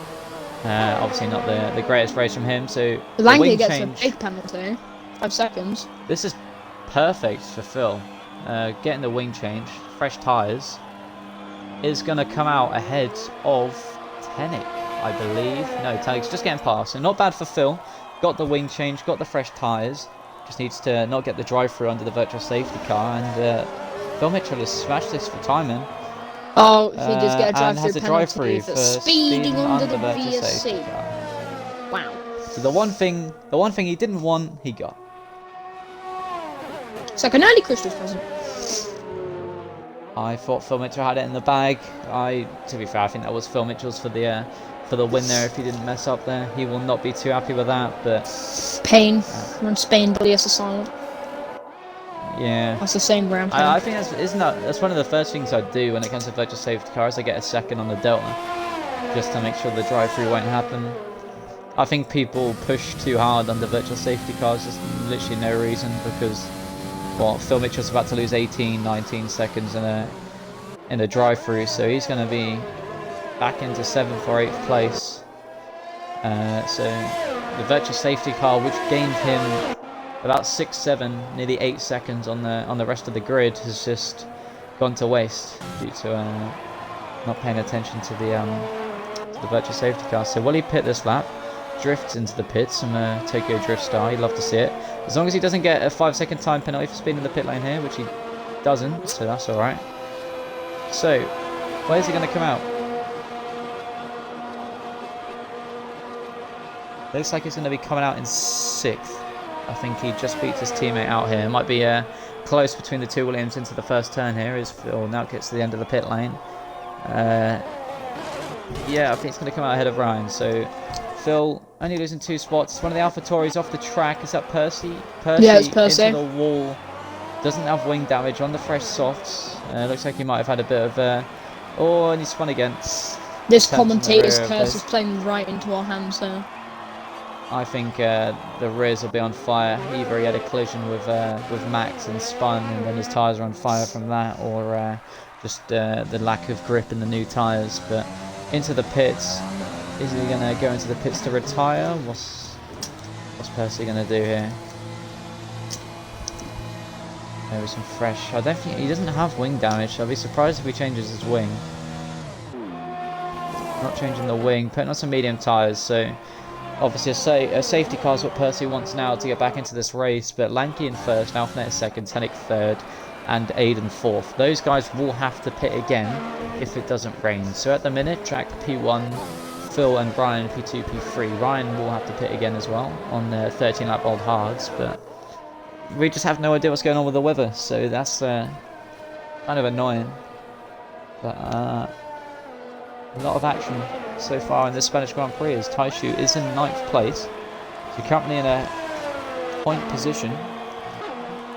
Obviously not the greatest race from him, so Langley gets a big penalty. 5 seconds. This is perfect for Phil. Getting the wing change, fresh tyres, is going to come out ahead of Tenik, I believe. No, Tenik's just getting past. So not bad for Phil. Got the wing change, got the fresh tyres. Just needs to not get the drive-through under the virtual safety car. And Phil Mitchell has smashed this for timing. Oh, he does get a and has drive-through a penalty for speeding under the virtual safety VSC. car. Wow. So the one thing he didn't want, he got. It's like an early Christmas present. I thought Phil Mitchell had it in the bag. To be fair, I think that was Phil Mitchell's for the win there. If he didn't mess up there, he will not be too happy with that. But Pain. We're in Spain, but yes, silent. Yeah, that's the same round. I think that's one of the first things I do when it comes to virtual safety cars. I get a second on the Delta just to make sure the drive-through won't happen. I think people push too hard on the virtual safety cars. There's literally no reason because, well, Phil Mitchell's about to lose 18, 19 seconds in a drive-through, so he's going to be back into 7th or 8th place. So the virtual safety car, which gained him about 6, 7, nearly 8 seconds on the rest of the grid, has just gone to waste due to not paying attention to the virtual safety car. So will he pit this lap? Drifts into the pits, some Tokyo Drift style. You'd love to see it. As long as he doesn't get a 5-second time penalty for speeding in the pit lane here, which he doesn't, so that's alright. So, where's he going to come out? Looks like he's going to be coming out in 6th. I think he just beats his teammate out here. Might be close between the two Williams into the first turn here as Phil now gets to the end of the pit lane. Yeah, I think it's going to come out ahead of Ryan. So Phil only losing 2 spots. One of the AlphaTauris off the track. Is that Percy? Yeah, it's Percy. Into the wall. Doesn't have wing damage on the fresh softs. Looks like he might have had a bit of... oh, and he spun again. This commentator's curse is playing right into our hands there. I think the rears will be on fire. Either he had a collision with Max and spun, and then his tyres are on fire from that, or just the lack of grip in the new tyres. But into the pits. Is he going to go into the pits to retire? What's Percy going to do here? There is some fresh. I don't think he doesn't have wing damage. So I'll be surprised if he changes his wing. Not changing the wing, putting on some medium tyres. So obviously a safety car is what Percy wants now to get back into this race. But Lanky in first, Alphanet second, Tenik third, and Aiden fourth. Those guys will have to pit again if it doesn't rain. So at the minute, track P1. Phil and Brian P2, P3. Ryan will have to pit again as well on the 13 lap old hards, but we just have no idea what's going on with the weather, so that's kind of annoying. But a lot of action so far in the Spanish Grand Prix as Taishu is in 9th place. So currently in a point position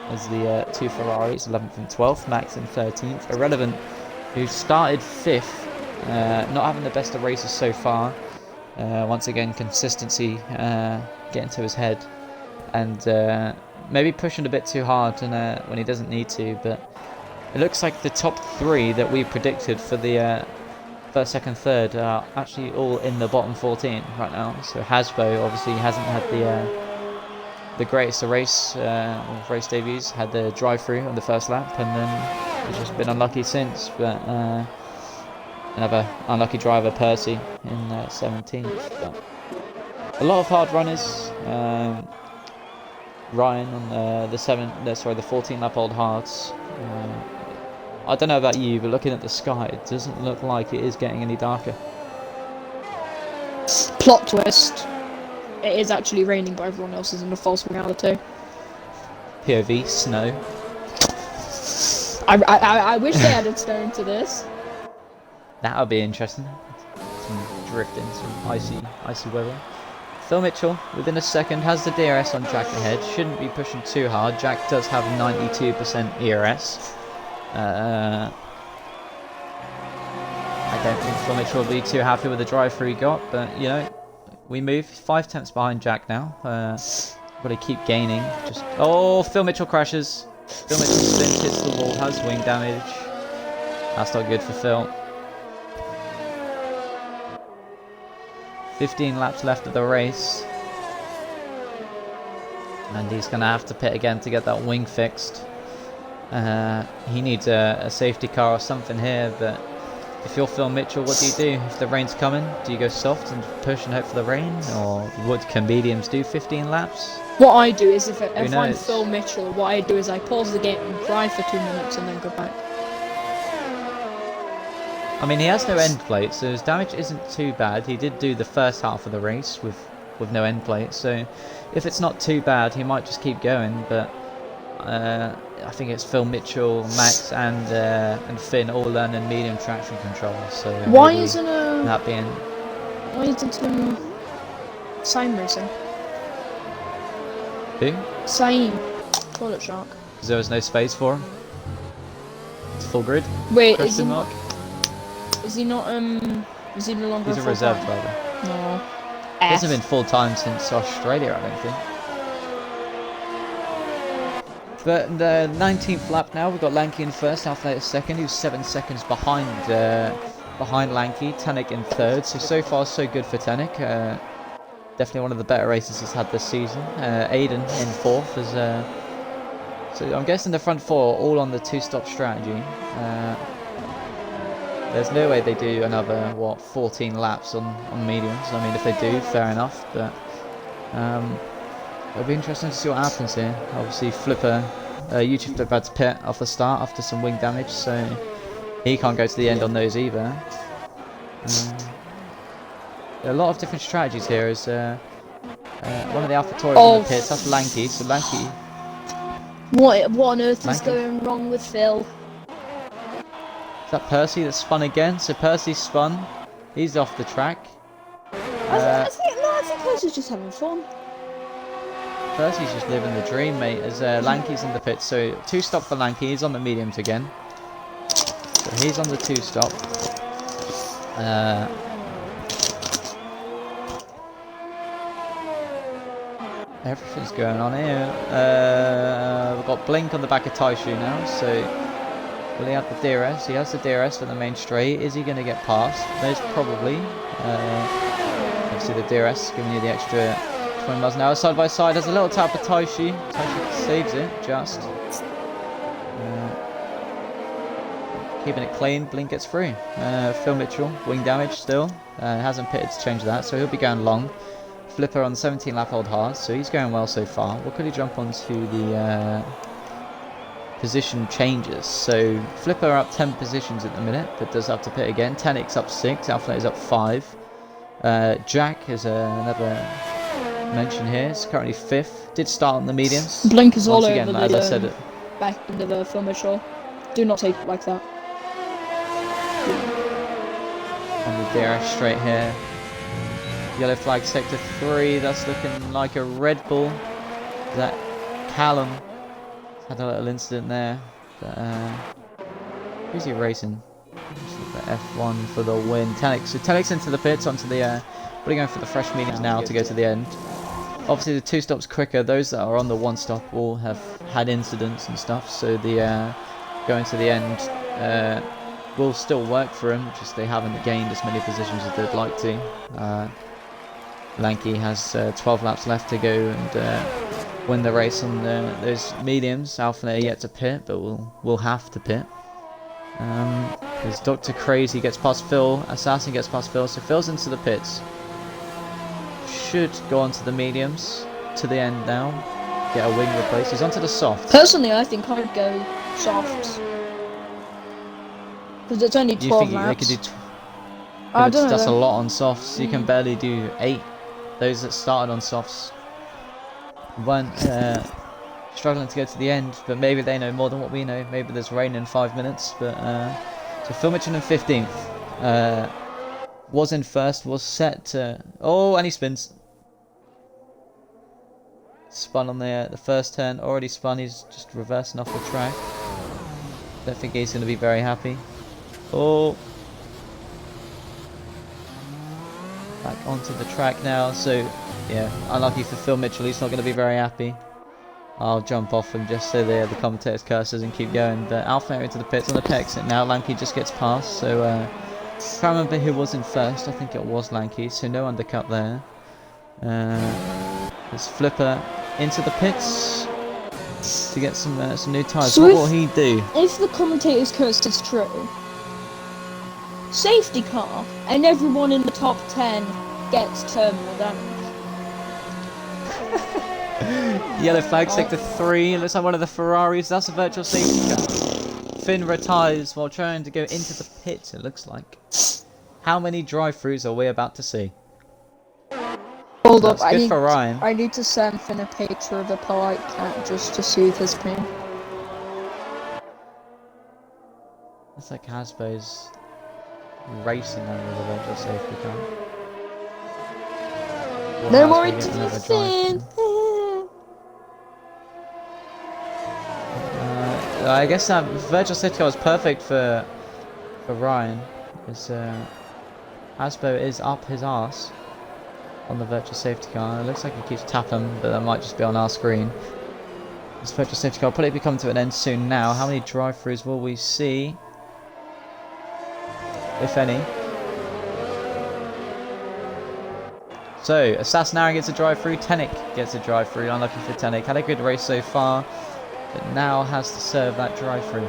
as the 2 Ferraris, 11th and 12th, Max in 13th. Irrelevant, who started 5th. Not having the best of races so far. Once again, consistency getting to his head, and maybe pushing a bit too hard when he doesn't need to. But it looks like the top 3 that we predicted for the first, second, third are actually all in the bottom 14 right now. So Hasbo obviously hasn't had the greatest of race debuts. Had the drive-through on the first lap, and then has just been unlucky since. But another unlucky driver, Percy, in 17th. But a lot of hard runners. Ryan on the 14 lap old hards. I don't know about you, but looking at the sky, it doesn't look like it is getting any darker. Plot twist. It is actually raining, but everyone else is in a false reality. POV, snow. I wish they added snow into this. That would be interesting. Some drifting, some icy weather. Phil Mitchell, within a second, has the DRS on Jack ahead. Shouldn't be pushing too hard. Jack does have 92% ERS. I don't think Phil Mitchell will be too happy with the drive-through he got, but, you know, we move 5 tenths behind Jack now. Got to keep gaining. Oh, Phil Mitchell crashes. Phil Mitchell spins, hits the wall, has wing damage. That's not good for Phil. 15 laps left of the race. and he's going to have to pit again to get that wing fixed. He needs a safety car or something here, but if you're Phil Mitchell, what do you do? If the rain's coming, do you go soft and push and hope for the rain? Or what can mediums do, 15 laps? What I do is, if I'm knows? Phil Mitchell, what I do is I pause the game and cry for 2 minutes and then go back. I mean, he has no end plate, so his damage isn't too bad. He did do the first half of the race with no end plate, so if it's not too bad, he might just keep going. But I think it's Phil Mitchell, Max, and Finn all learning medium traction control. So Why isn't that being Saim racing? Who? Saim, Toilet Shark. Because there was no space for him. It's full grid. Wait, Question mark. Is he not? Is he no longer? He's a reserve driver. No. He hasn't been full time since Australia, I don't think. But the 19th lap now, we've got Lanky in first, Alpha second. He was 7 seconds behind Lanky. Tanik in third. So far so good for Tanik. Definitely one of the better races he's had this season. Aiden in fourth. So I'm guessing the front four all on the two-stop strategy. There's no way they do another, 14 laps on mediums. I mean, if they do, fair enough, but it'll be interesting to see what happens here. Obviously, YouTube Flipper had to pit off the start after some wing damage, so he can't go to the end on those either. A lot of different strategies here. Is one of the AlphaTauris in the pits, that's Lanky, so Lanky... What on earth is going wrong with Phil? Is that Percy that spun again? So Percy spun. He's off the track. I think Percy's just having fun. Percy's just living the dream, mate, as Lanky's in the pit. So 2-stop for Lanky. He's on the mediums again. So he's on the 2-stop. Everything's going on here. We've got Blink on the back of Taishu now, so will he have the DRS? He has the DRS for the main straight. Is he going to get past? Most probably. Obviously the DRS giving you the extra 20 miles an hour. Side by side, has a little tap of Taishu. Taishu saves it, just. Keeping it clean, Blink gets through. Phil Mitchell, wing damage still. Hasn't pitted to change that, so he'll be going long. Flipper on the 17 lap hold hard, so he's going well so far. What could he jump onto the position changes? So Flipper up 10 positions at the minute, but does have to pit again. Tanik's up 6, Alpha is up 5. Jack is another mention here. It's currently 5th. Did start on the mediums. Blink is all again, over as the I said, back into the Phil Mitchell. Do not take it like that. On the DRS straight here. Yellow flag sector 3, that's looking like a Red Bull. That Callum had a little incident there. But, who's he racing? The F1 for the win. Tanik. So Tanik's into the pits, onto the we're going for the fresh mediums now to go to the end. Obviously the 2-stops quicker, those that are on the 1-stop all have had incidents and stuff, so the going to the end will still work for him, just they haven't gained as many positions as they'd like to. Lanky has 12 laps left to go and win the race on those mediums. Alpha are yet to pit, but we'll have to pit. Because Dr. Crazy gets past Phil, Assassin gets past Phil, so Phil's into the pits. Should go onto the mediums to the end now. Get a wing replaced. He's onto the soft. Personally, I think I'd go soft. Because it's only 12 laps. They could do I don't know. That's a lot on softs. You can barely do 8. Those that started on softs weren't struggling to go to the end, but maybe they know more than what we know. Maybe there's rain in 5 minutes, but so Phil Mitchell in 15th. Was in first, was set to... Oh, and he spins. Spun on the first turn, already spun, he's just reversing off the track. Don't think he's going to be very happy. Oh. Back onto the track now, so yeah, unlucky for Phil Mitchell, he's not going to be very happy. I'll jump off and just say there the commentator's curses and keep going, but Alpha into the pits on the pit exit now. Lanky just gets past, so can't remember who was in first. I think it was Lanky, so no undercut there. There's Flipper into the pits to get some new tyres. So What if- will he do? If the commentator's curse is true, safety car, and everyone in the top 10 gets terminal damage. Yellow flag, sector 3. It looks like one of the Ferraris. That's a virtual safety car. Finn retires while trying to go into the pits, it looks like. How many drive-throughs are we about to see? Hold That's up, good for Ryan. I need to send Finn a picture of a polite cat just to soothe his pain. It's like Hasbo's racing over the virtual safety car. Will No Hasbo more get into the another Finn! drive-through? I guess that virtual safety car was perfect for Ryan. Because Hasbo is up his arse on the virtual safety car. It looks like he keeps tapping, but that might just be on our screen. This virtual safety car will probably be coming to an end soon now. How many drive-throughs will we see? If any. So, Assassinari gets a drive-through, Tenek gets a drive-through. Unlucky for Tenek. Had a good race so far, but now has to serve that drive-through.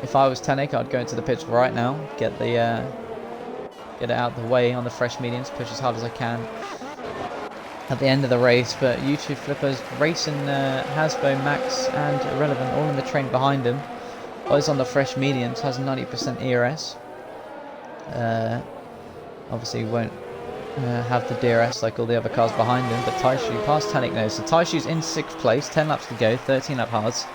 If I was Tenek, I'd go into the pits right now, get it out of the way on the fresh mediums, push as hard as I can at the end of the race. But YouTube Flippers racing Hasbo, Max, and Irrelevant all in the train behind him. Is on the fresh mediums, has 90% ERS. Obviously won't have the DRS like all the other cars behind him, but Taishu past Tenek now. So Taishu's in 6th place, 10 laps to go, 13 lap hards.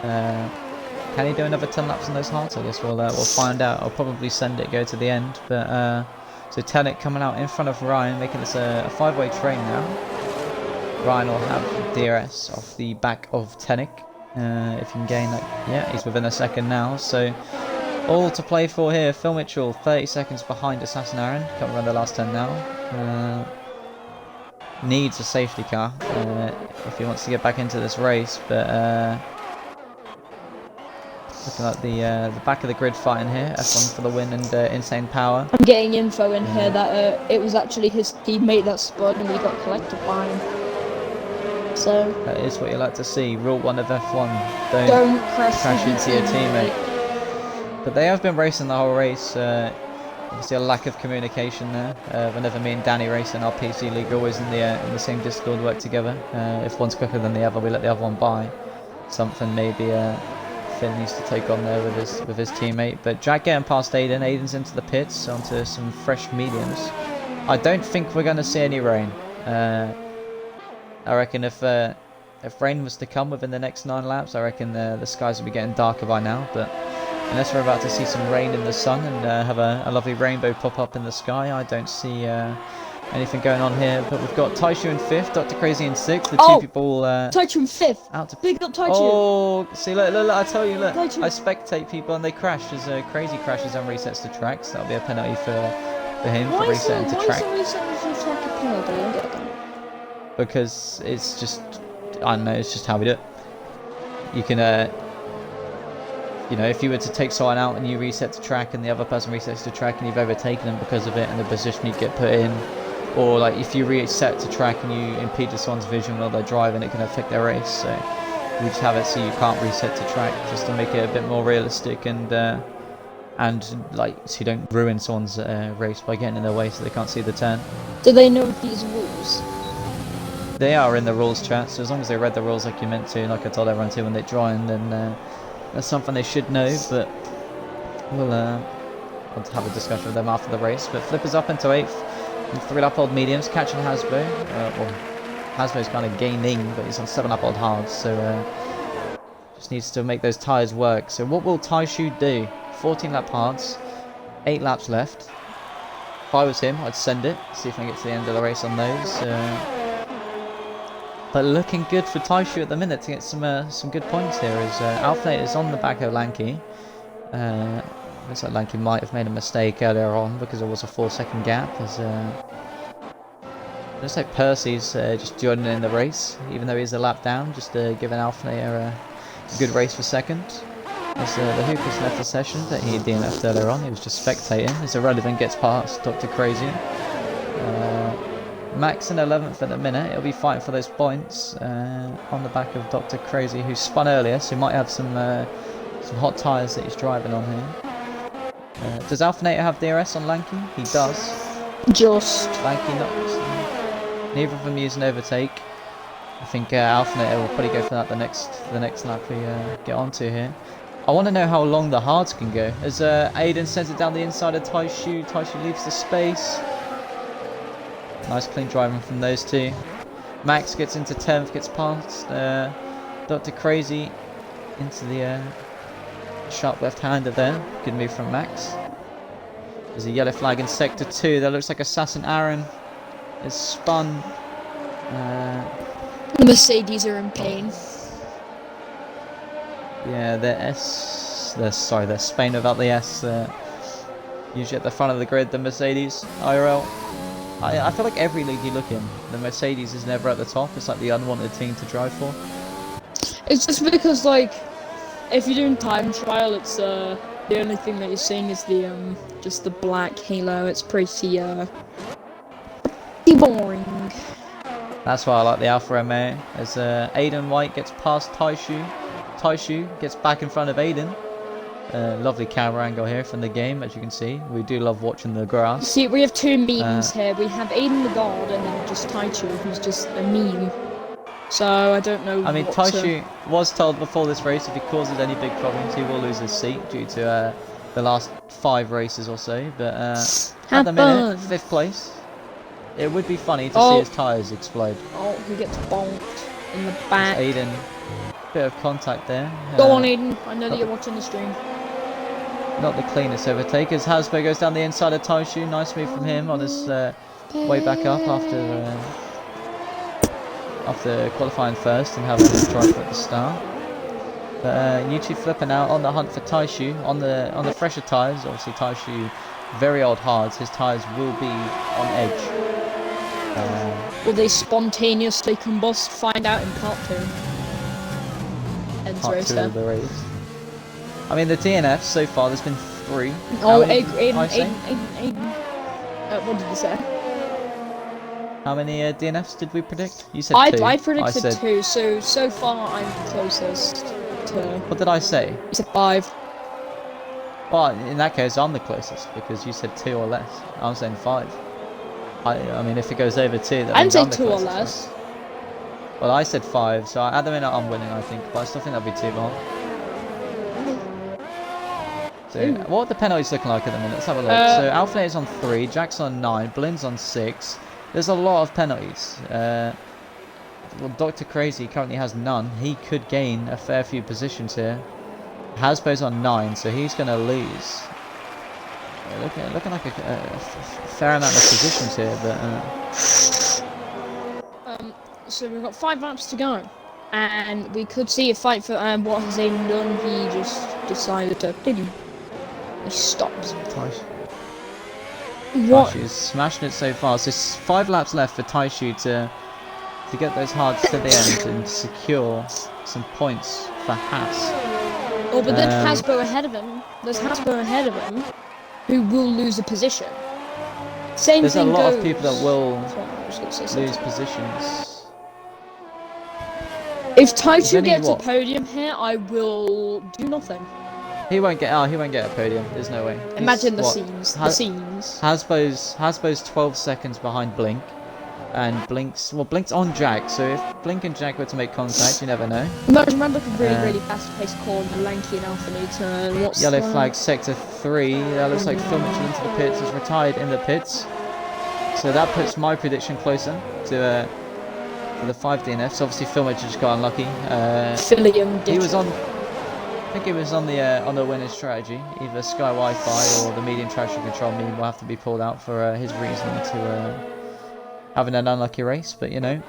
Can he do another 10 laps on those hards? I guess we'll find out. I'll probably send it go to the end. But so Tenek coming out in front of Ryan, making this a 5-way train now. Ryan will have DRS off the back of Tenek. If you can gain that, yeah, he's within a second now. So all to play for here. Phil Mitchell 30 seconds behind Assassin Aaron. Can't run the last 10 now. Needs a safety car if he wants to get back into this race. But looking like the back of the grid fighting here. F1 for the win and insane power. I'm getting info in here that it was actually his teammate that spun and we got collected by him. So That is what you like to see. Rule 1 of F1. don't crash into your teammate. But they have been racing the whole race. Obviously a lack of communication there. Whenever me and Danny race in our PC league, we're always in the same Discord, work together. If one's quicker than the other, we let the other one by. Something maybe Finn needs to take on there with his teammate. But Jack getting past Aiden. Aiden's into the pits onto some fresh mediums. I don't think we're going to see any rain. I reckon if rain was to come within the next 9 laps, I reckon the skies will be getting darker by now. But unless we're about to see some rain in the sun and have a lovely rainbow pop up in the sky, I don't see anything going on here. But we've got Taishu in 5th, Dr. Crazy in 6th. The two people Taichu in 5th. out to Big up Taichu. Oh, see, look, I tell you, look, Taichu. I spectate people and they crash as Crazy crashes and resets to tracks. That'll be a penalty for him for resetting to track. Why is resetting to track a penalty? I don't get that. Because it's just, I don't know, it's just how we do it. You can, you know, if you were to take someone out and you reset to track and the other person resets to track and you've overtaken them because of it and the position you get put in, or like if you reset to track and you impede someone's vision while they're driving, it can affect their race. So we just have it so you can't reset to track, just to make it a bit more realistic and like so you don't ruin someone's race by getting in their way so they can't see the turn. Do they know these rules? They are in the rules chat, so as long as they read the rules like you meant to, like I told everyone to when they joined, then that's something they should know. But we'll have a discussion with them after the race. But Flipper's up into 8th, and 3 lap old mediums, catching Hasbo. Well, Hasbo's kind of gaining, but he's on 7 lap old hards, so just needs to make those tyres work. So what will Taishu do? 14 lap hards, 8 laps left. If I was him, I'd send it, see if I can get to the end of the race on those. But looking good for Taishu at the minute to get some good points here. As Alpha is on the back of Lanky. Looks like Lanky might have made a mistake earlier on because there was a 4-second gap. As looks like Percy's just joining in the race, even though he's a lap down, just giving Alpha a good race for second. As the Hoopers left the session that he DNF'd earlier on, he was just spectating. As Irrelevant gets past Dr. Crazy. Max in 11th at the minute. He'll be fighting for those points on the back of Dr. Crazy, who spun earlier, so he might have some hot tyres that he's driving on here. Does Alphinator have DRS on Lanky? He does. Just. Lanky not. Neither of them use an overtake. I think Alphinator will probably go for that the next lap we get onto here. I want to know how long the hards can go. As Aiden sends it down the inside of Taishu. Taishu leaves the space. Nice clean driving from those two. Max gets into 10th, gets past Dr. Crazy into the sharp left-hander there. Good move from Max. There's a yellow flag in sector 2. That looks like Assassin Aaron is spun. The Mercedes are in pain. Yeah, they're Spain without the S. Usually at the front of the grid, the Mercedes IRL. I feel like every league you look in, the Mercedes is never at the top. It's like the unwanted team to drive for. It's just because, like, if you're doing time trial, it's the only thing that you're seeing is the just the black halo. It's pretty boring. That's why I like the Alfa Romeo. As Aiden White gets past Taishu. Taishu gets back in front of Aiden. Lovely camera angle here from the game, as you can see. We do love watching the grass. See, we have two memes here. We have Aiden the God and then just Taichu, who's just a meme. So I don't know. I mean, Taishu was told before this race if he causes any big problems, he will lose his seat due to the last 5 races or so. But at the minute, 5th place. It would be funny to see his tyres explode. Oh, he gets bonked in the back. Aiden, bit of contact there. Go on, Aiden. I know that you're watching the stream. Not the cleanest overtake as Hasbro goes down the inside of Taishu. Nice move from him on his way back up after qualifying first and having his drive at the start. But YouTube flipping out on the hunt for Taishu on the fresher tyres. Obviously Taishu, very old hards. His tyres will be on edge. Will they spontaneously combust? Find out in part 2. Ends Part race 2 there. of the race. I mean, the DNFs so far, there's been 3. Oh, Aiden. What did you say? How many DNFs did we predict? You said 2. I predicted 2, so far I'm closest to... What did I say? You said 5. Well, in that case, I'm the closest, because you said 2 or less. I'm saying 5. I mean, if it goes over 2, then I'm saying the 2 or closest less. one. Well, I said 5, so at the minute I'm winning, I think, but I still think that'll be too long. So, what are the penalties looking like at the minute? Let's have a look. So, Alpha is on 3, Jack's on 9, Blin's on 6. There's a lot of penalties. Well, Dr. Crazy currently has none. He could gain a fair few positions here. Hasbo's on 9, so he's going to lose. Looking like a fair amount of positions here, but... So we've got 5 laps to go. And we could see a fight for what has Aiden done. He just decided to... He stopped. What? Taishu's smashing it so far. So 5 laps left for Taishu to get those hards to the end and secure some points for Haas. Oh, but then Hasbro ahead of him. There's Hasbro ahead of him, who will lose a position. There's a lot of people that will lose positions. If Taishu gets a podium here, I will do nothing. He won't get a podium. There's no way. Imagine the scenes. Hasbo's 12 seconds behind Blink, and Blink's on Jack. So if Blink and Jack were to make contact, you never know. Remember a really fast-paced corner, Lanky and Alpha turn. What's yellow flag sector 3. That looks like Phil Mitchell into the pits. Is retired in the pits. So that puts my prediction closer to the 5 DNFs. Obviously Phil Mitchell just got unlucky. He was on. I think it was on the winner's strategy. Either Sky Wi-Fi or the medium traction control meme will have to be pulled out for his reasoning to having an unlucky race. But you know,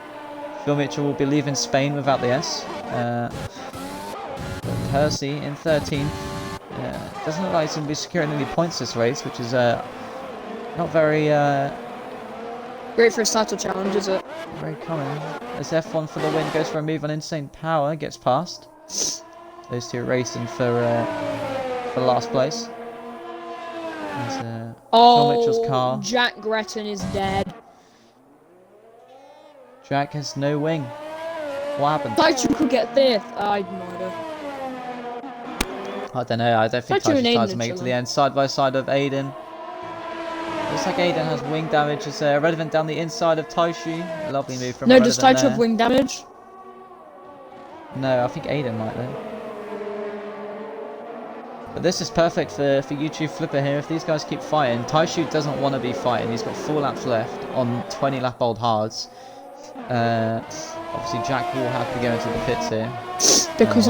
Phil Mitchell will be leaving Spain without the S. Hersey in 13th. Doesn't look like he's going to be securing any points this race, which is not very great for a title challenge, is it? Very common. As F1 for the win goes for a move on Insane Power, gets past. Those two racing for last place. Phil Mitchell's car. Jack Gretton is dead. Jack has no wing. What happened? Taichu could get 5th. I have no idea. I don't know. I don't think Taichu and Taishu's Aiden tires are will make it to the chilling. end. Side by side of Aiden. Looks like Aiden has wing damage. It's Relevant down the inside of Taishu. Lovely move from No, does Relevant Taichu there. have wing damage? No, I think Aiden might though. But this is perfect for YouTube Flipper here. If these guys keep fighting, Taishu doesn't want to be fighting. He's got 4 laps left on 20 lap old hards. Obviously Jack will have to go into the pits here. Because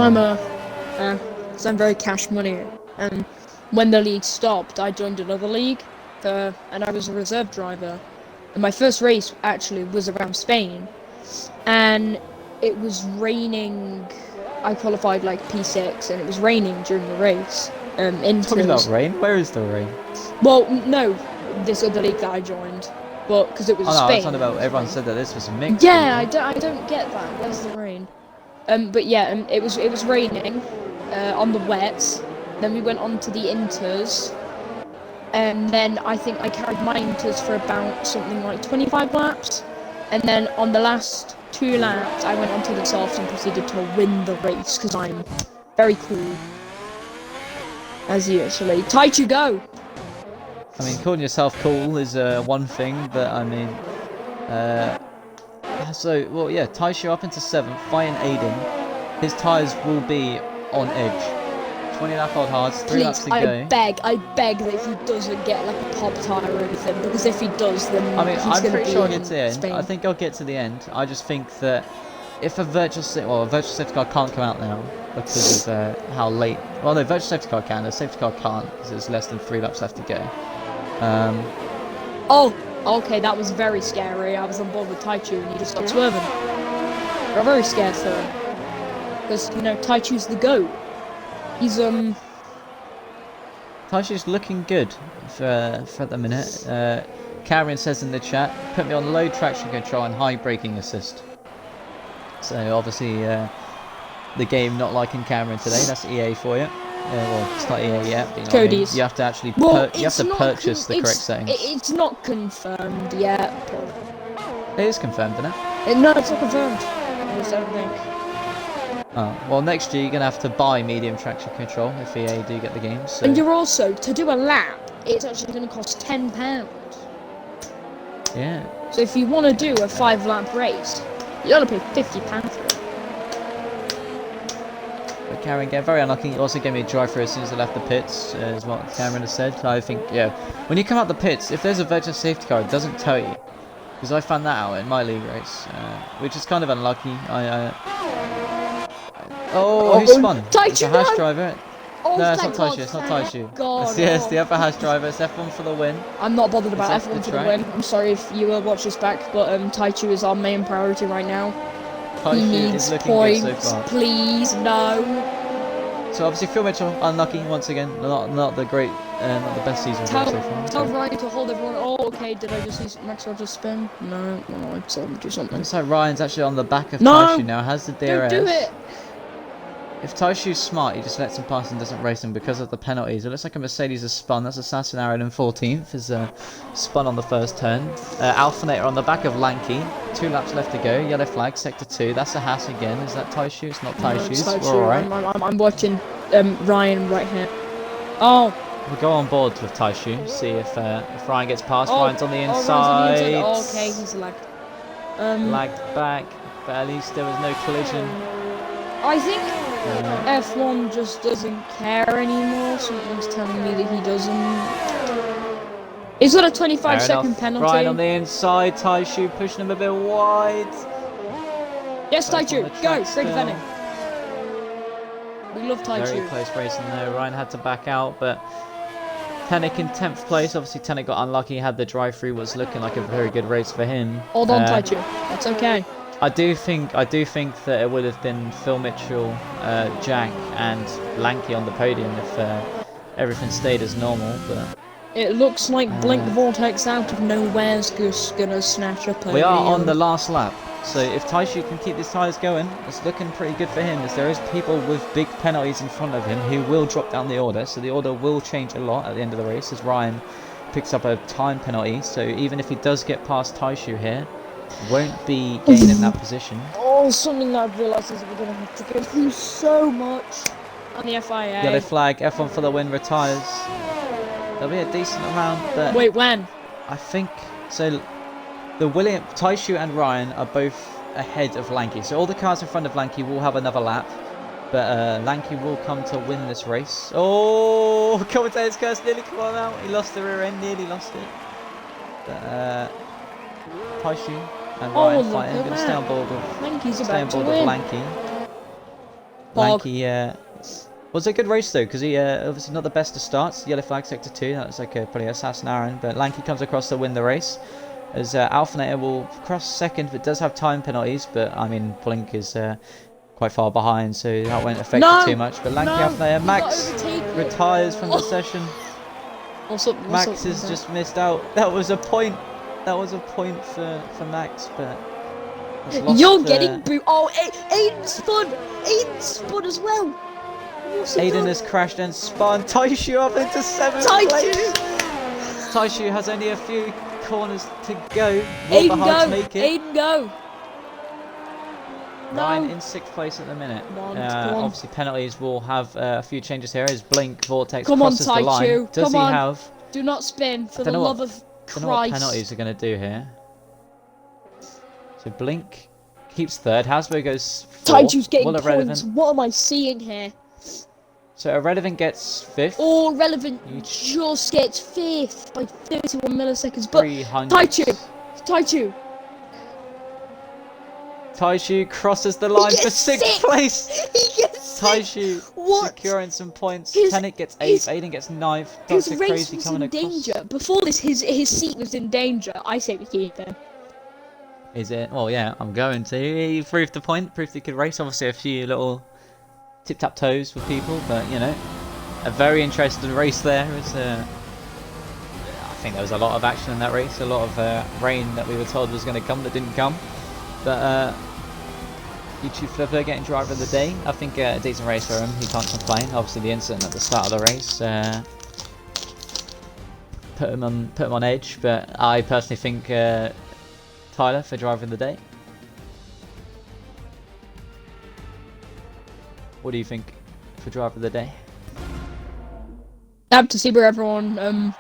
I'm very cash money. And when the league stopped, I joined another league, and I was a reserve driver. And my first race actually was around Spain, and it was raining. I qualified like P6, and it was raining during the race. Talking about rain? Where is the rain? Well, no, this other league that I joined, but because it was Oh no, I Spain. was talking about everyone said that this was a mix. Yeah, I don't get that. Where's the rain? But yeah, it was raining on the wets. Then we went on to the inters, and then I think I carried my inters for about something like 25 laps, and then on the last 2 laps I went on to the softs and proceeded to win the race because I'm very cool. As usually, Taichu go. I mean, calling yourself cool is one thing, but I mean, well, yeah, Taishu up into 7th, fighting Aiden. His tyres will be on edge. 20 lap old hards, 3 laps to go. I beg that he doesn't get like a pop tyre or anything, because if he does, then I mean, he's I'm gonna pretty be sure I'll in get to the end. Spain. I think I'll get to the end. I just think that if a virtual safety car can't come out now because of how late. Well, no, virtual safety car can. The safety car can't because there's less than 3 laps left to go. Oh, okay, that was very scary. I was on board with Taichu and he just stopped swerving. I got very scared for him. Because, you know, Taichu's the GOAT. He's, Taishu's looking good for the minute. Karen says in the chat, put me on low traction control and high braking assist. So obviously the game not liking Cameron today. That's EA for you. Well, it's not EA yet. But you know what I mean? Cody's. You have to actually purchase the correct settings. It's not confirmed yet. It is confirmed, isn't it? No, it's not confirmed. I just don't think. Oh, well, next year you're going to have to buy medium traction control if EA do get the game. So. And you're also, to do a lap, it's actually going to cost £10. Yeah. So if you want to do a 5-lap race, you got to pay £50 for it. But Cameron getting very unlucky. He also gave me a drive through as soon as I left the pits, is what Cameron has said. I think, yeah, when you come out the pits, if there's a virtual safety car, it doesn't tell you. Because I found that out in my league race, which is kind of unlucky. Oh, who spun? It's a hash driver. Oh, no, it's thank not God, Taishu, it's not Taishu. God, Yes, the upper hash driver, it's F1 for the win. I'm not bothered about It's off F1 the for the track. win. I'm sorry if you will watch this back, but Taichu is our main priority right now. He Taishu needs is looking points, good so far. please, no. So obviously Phil Mitchell unlucky once again. Not the great, not the best season so far. Tell Ryan to hold everyone. Oh, okay, did I just see Max Rogers spin? No, I saw him do something. Looks like Ryan's actually on the back of No! Taishu now, has the DRS. Don't do it! If Taishu's smart, he just lets him pass and doesn't race him because of the penalties. It looks like a Mercedes has spun. That's Assassin Aaron in 14th. Is spun on the first turn. Alphinator on the back of Lanky. 2 laps left to go. Yellow flag, sector 2. That's a Haas again. Is that Taishu? It's not Taishu's. No, We're alright. I'm watching Ryan right here. Oh! We'll go on board with Taishu. See if Ryan gets past. Oh, Ryan's on the Ryan's inside. on the inside. Oh, okay, he's lagged. Lagged back, but at least there was no collision. I think F1 just doesn't care anymore. Something's telling me that he doesn't. He's got a 25-second penalty. Ryan on the inside, Taishu pushing him a bit wide. Yes, Both on Taichu, the go, track Greg still. Venning. We love Very Taichu. close racing there. Ryan had to back out, but Tenek in 10th place. Obviously, Tenek got unlucky. Had the drive-through, was looking like a very good race for him. Hold on, Taichu. That's okay. I do think that it would have been Phil Mitchell, Jack, and Lanky on the podium if everything stayed as normal. But It looks like Blink Vortex out of nowhere's just gonna snatch up. we are on the last lap. So if Taishu can keep his tyres going, it's looking pretty good for him, as there is people with big penalties in front of him who will drop down the order. So the order will change a lot at the end of the race as Ryan picks up a time penalty. So even if he does get past Taishu here, won't be gaining that position. Oh, something that I've realised is we're going to have to go through so much on the FIA. Yellow flag, F1 for the win, retires. There'll be a decent amount, but Wait, when? I think so. The Taishu and Ryan are both ahead of Lanky, so all the cars in front of Lanky will have another lap, but Lanky will come to win this race. Oh, commentator's curse nearly come on out. He lost the rear end, nearly lost it. But Taishu and Ryan fighting. Going to stay on board with Lanky's stay on about board to with win. Lanky. Lanky was a good race though, because he obviously not the best of starts. Yellow flag sector 2. That was like a pretty assassin Aaron, but Lanky comes across to win the race. As Alphinator will cross second, but does have time penalties. But I mean, Blink is quite far behind, so that won't affect it too much. But Lanky Alphinator, Max retires from the session. Max has just missed out. That was a point. That was a point for Max, but you're getting booed. Oh, Aiden spun. Aiden spun as well. Aiden has crashed and spun. Taishu up into 7th place. Taishu has only a few corners to go. Aiden go. To make it. Aiden go. Ryan in 6th place at the minute. Come on. Obviously penalties will have a few changes here as Blink Vortex Come on, crosses the line. Does he have? Do not spin for the love of Christ. I don't know what penalties are going to do here. So Blink keeps 3rd. Hasbro goes 4th. Taichu's getting points. Irrelevant. What am I seeing here? So Irrelevant gets 5th. Or Relevant just gets 5th by 31 milliseconds. But Taichu. Taishu crosses the line for 6th place. He gets Taishu securing some points. Tenet gets 8th. Aiden gets 9th. His race was in danger. Before this, his seat was in danger. I say we keep him. Is it? Well, yeah, I'm going to. He proved the point. Proved he could race. Obviously, a few little tip-tap-toes with people, but you know, a very interesting race there. I think there was a lot of action in that race. A lot of rain that we were told was going to come that didn't come. But YouTube Flipper getting driver of the day. I think a decent race for him. He can't complain. Obviously, the incident at the start of the race put him on edge. But I personally think Tyler for driver of the day. What do you think for driver of the day? I have to see where everyone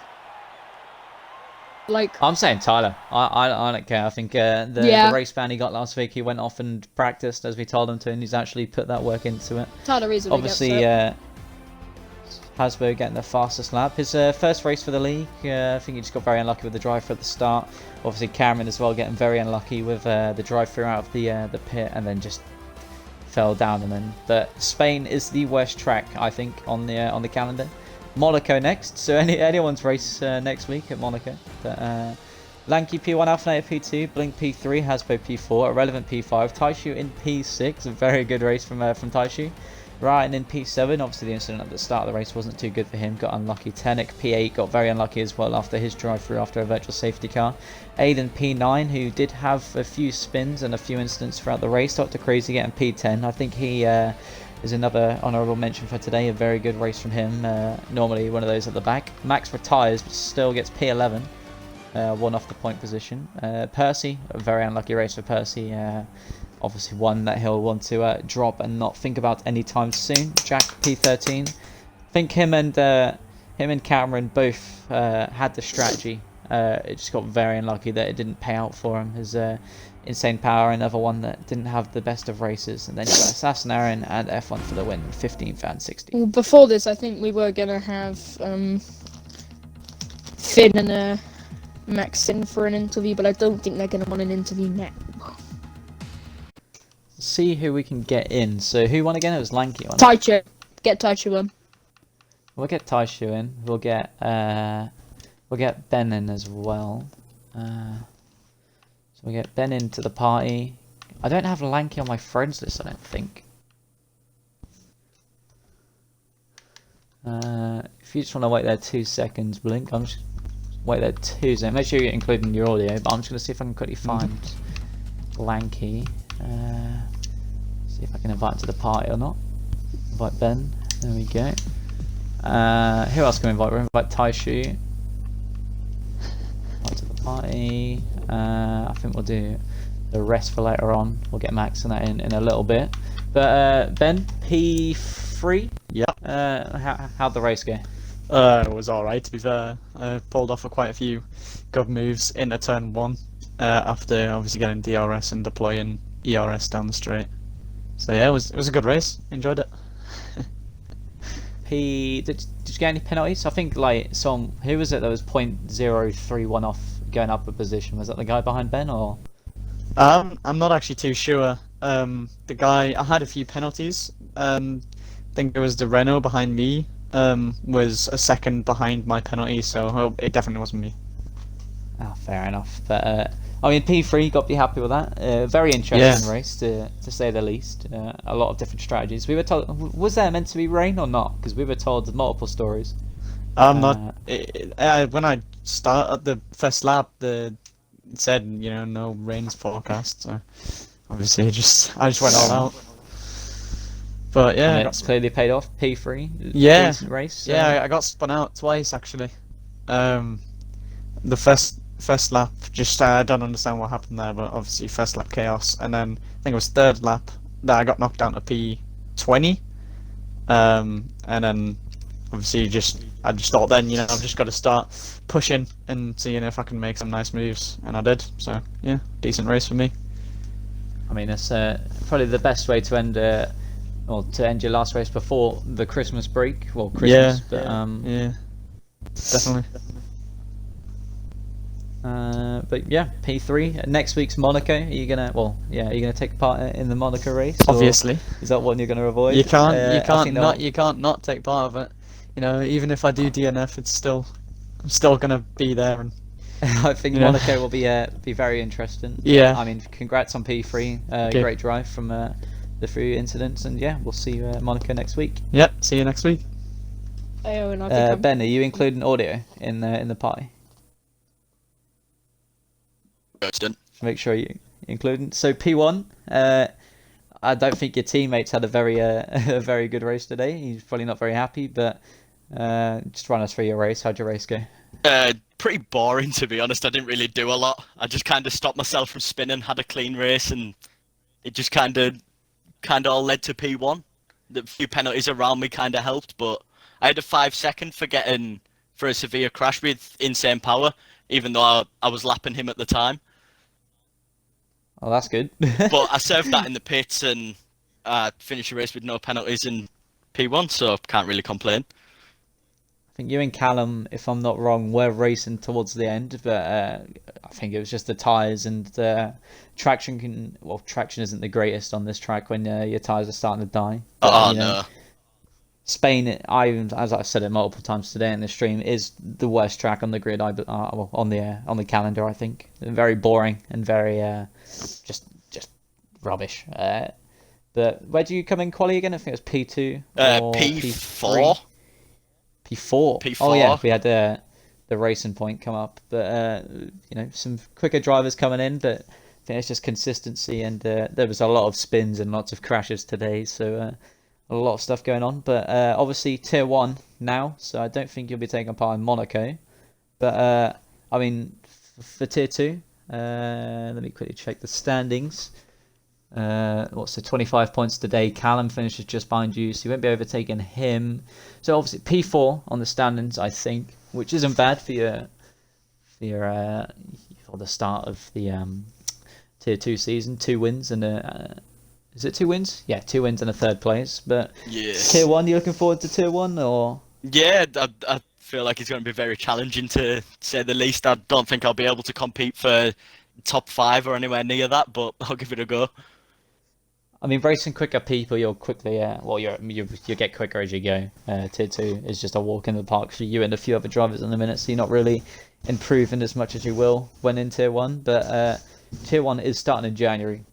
like. I'm saying Tyler. I don't care. I think the race ban he got last week, he went off and practiced as we told him to, and he's actually put that work into it. Tyler is obviously Hasbro getting the fastest lap. His first race for the league. I think he just got very unlucky with the drive through at the start. Obviously Cameron as well getting very unlucky with the drive through out of the pit, and then just fell down. And then, but Spain is the worst track I think on the calendar. Monaco next, so anyone's race next week at Monaco. But Lanky P1, Alphinator P2, Blink P3, Hasbro P4, Irrelevant P5, Taishu in P6, a very good race from Taishu. Ryan in P7, obviously the incident at the start of the race wasn't too good for him, got unlucky. Tenek P8 got very unlucky as well after his drive through after a virtual safety car. Aiden P9, who did have a few spins and a few incidents throughout the race. Dr. Crazy getting P10, I think he is another honourable mention for today, a very good race from him, normally one of those at the back. Max retires but still gets P11, one off the point position. Percy, a very unlucky race for Percy, obviously one that he'll want to drop and not think about anytime soon. Jack P13, I think him and Cameron both had the strategy. It just got very unlucky that it didn't pay out for him. His Insane Power, another one that didn't have the best of races, and then you got Assassin Aaron and F1 for the win, 15th and 16th. Well, before this, I think we were gonna have Finn and Max in for an interview, but I don't think they're gonna want an interview now. See who we can get in. So who won again? It was Lanky one. Taichu. Get Taichu in. We'll get Taishu in. We'll get Ben in as well. So we get Ben into the party. I don't have Lanky on my friends list, I don't think. If you just want to wait there 2 seconds, Blink, I'm just wait there 2 seconds. Make sure you're including your audio, but I'm just going to see if I can quickly find Lanky. See if I can invite him to the party or not. Invite Ben. There we go. Who else can we invite? We'll invite Taishu. Invite to the party. I think we'll do the rest for later on. We'll get Max and that in a little bit. But Ben, P3. Yeah. How'd the race go? It was alright, to be fair. I pulled off quite a few good moves into turn 1 after obviously getting DRS and deploying ERS down the straight. So yeah, it was a good race. Enjoyed it. Did you get any penalties? I think like who was it that was .031 off going up a position? Was that the guy behind Ben or? I'm not actually too sure. The guy, I had a few penalties. I think it was the Renault behind me. Was a second behind my penalty, so it definitely wasn't me. Oh, fair enough. But I mean, P3, got to be happy with that. Very interesting race, to say the least. A lot of different strategies. We were told, was there meant to be rain or not? Because we were told multiple stories. I'm not. When I started the first lap, it said no rain's forecast. So obviously, I just went all out. But yeah, and it's clearly paid off. P3, decent race. Yeah, I got spun out twice actually. The first lap, just I don't understand what happened there, but obviously first lap chaos, and then I think it was third lap that I got knocked down to P20. And then obviously I just thought then I've just got to start pushing and seeing if I can make some nice moves, and I did. So yeah, decent race for me. I mean, it's probably the best way to end. Or to end your last race before the Christmas break. Well, Christmas, yeah, definitely. But yeah, P3. Next week's Monaco. Are you gonna take part in the Monaco race? Obviously. Is that one you're gonna avoid? You can't not take part of it. Even if I do DNF, I'm still gonna be there. And I think Monaco will be very interesting. Yeah. I mean, congrats on P3. Okay. Great drive from the few incidents, and yeah, we'll see you at Monaco next week. Yep, see you next week. Ben, are you including audio in the party? Make sure you include. So P1, I don't think your teammates had a very good race today. He's probably not very happy, but just run us through your race. How'd your race go? Pretty boring, to be honest. I didn't really do a lot. I just kind of stopped myself from spinning, had a clean race, and it just kind of all led to P1. The few penalties around me kind of helped, but I had a 5-second for a severe crash with insane power, even though I was lapping him at the time. Oh, that's good. But I served that in the pits and finished the race with no penalties in P1, so can't really complain. I think you and Callum, if I'm not wrong, were racing towards the end, but I think it was just the tyres and traction. Traction isn't the greatest on this track when your tyres are starting to die. But, No. Spain, as I've said it multiple times today in the stream, is the worst track on the grid. On the calendar, I think. Very boring and very just rubbish. But where do you come in quali again? I think it was P2 or P4. P4. Oh yeah, we had the racing point come up, but some quicker drivers coming in, but I think it's just consistency, and there was a lot of spins and lots of crashes today, so a lot of stuff going on. But obviously tier 1 now, so I don't think you'll be taking part in Monaco. But I mean, for tier 2, let me quickly check the standings. What's the 25 points today? Callum finishes just behind you, so you won't be overtaking him. So obviously P4 on the standings, I think, which isn't bad for the start of the tier 2 season. 2 wins and is it 2 wins? Yeah, 2 wins and a third place. But yes. Tier 1, you looking forward to tier 1 or? Yeah, I feel like it's going to be very challenging, to say the least. I don't think I'll be able to compete for top 5 or anywhere near that, but I'll give it a go. I mean, racing quicker people, you'll quickly, you get quicker as you go. Tier 2 is just a walk in the park for you and a few other drivers in the minute, so you're not really improving as much as you will when in Tier 1. But Tier 1 is starting in January.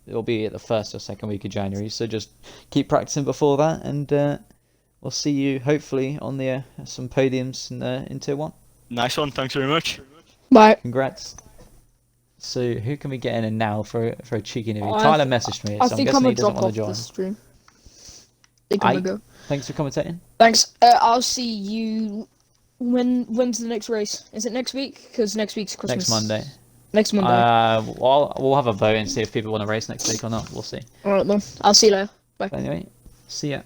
It'll be at the first or second week of January, so just keep practicing before that, and we'll see you hopefully on the some podiums in Tier 1. Nice one, thanks very much. Bye. Congrats. So who can we get in now for a cheeky interview? Tyler messaged me, so I'm guessing he doesn't want to join. The stream. I think I'm gonna go. Thanks for commentating. Thanks. I'll see you When's the next race? Is it next week? Because next week's Christmas. Next Monday. Next Monday. Well, we'll have a vote and see if people want to race next week or not. We'll see. Alright then. I'll see you later. Bye. But anyway, see ya.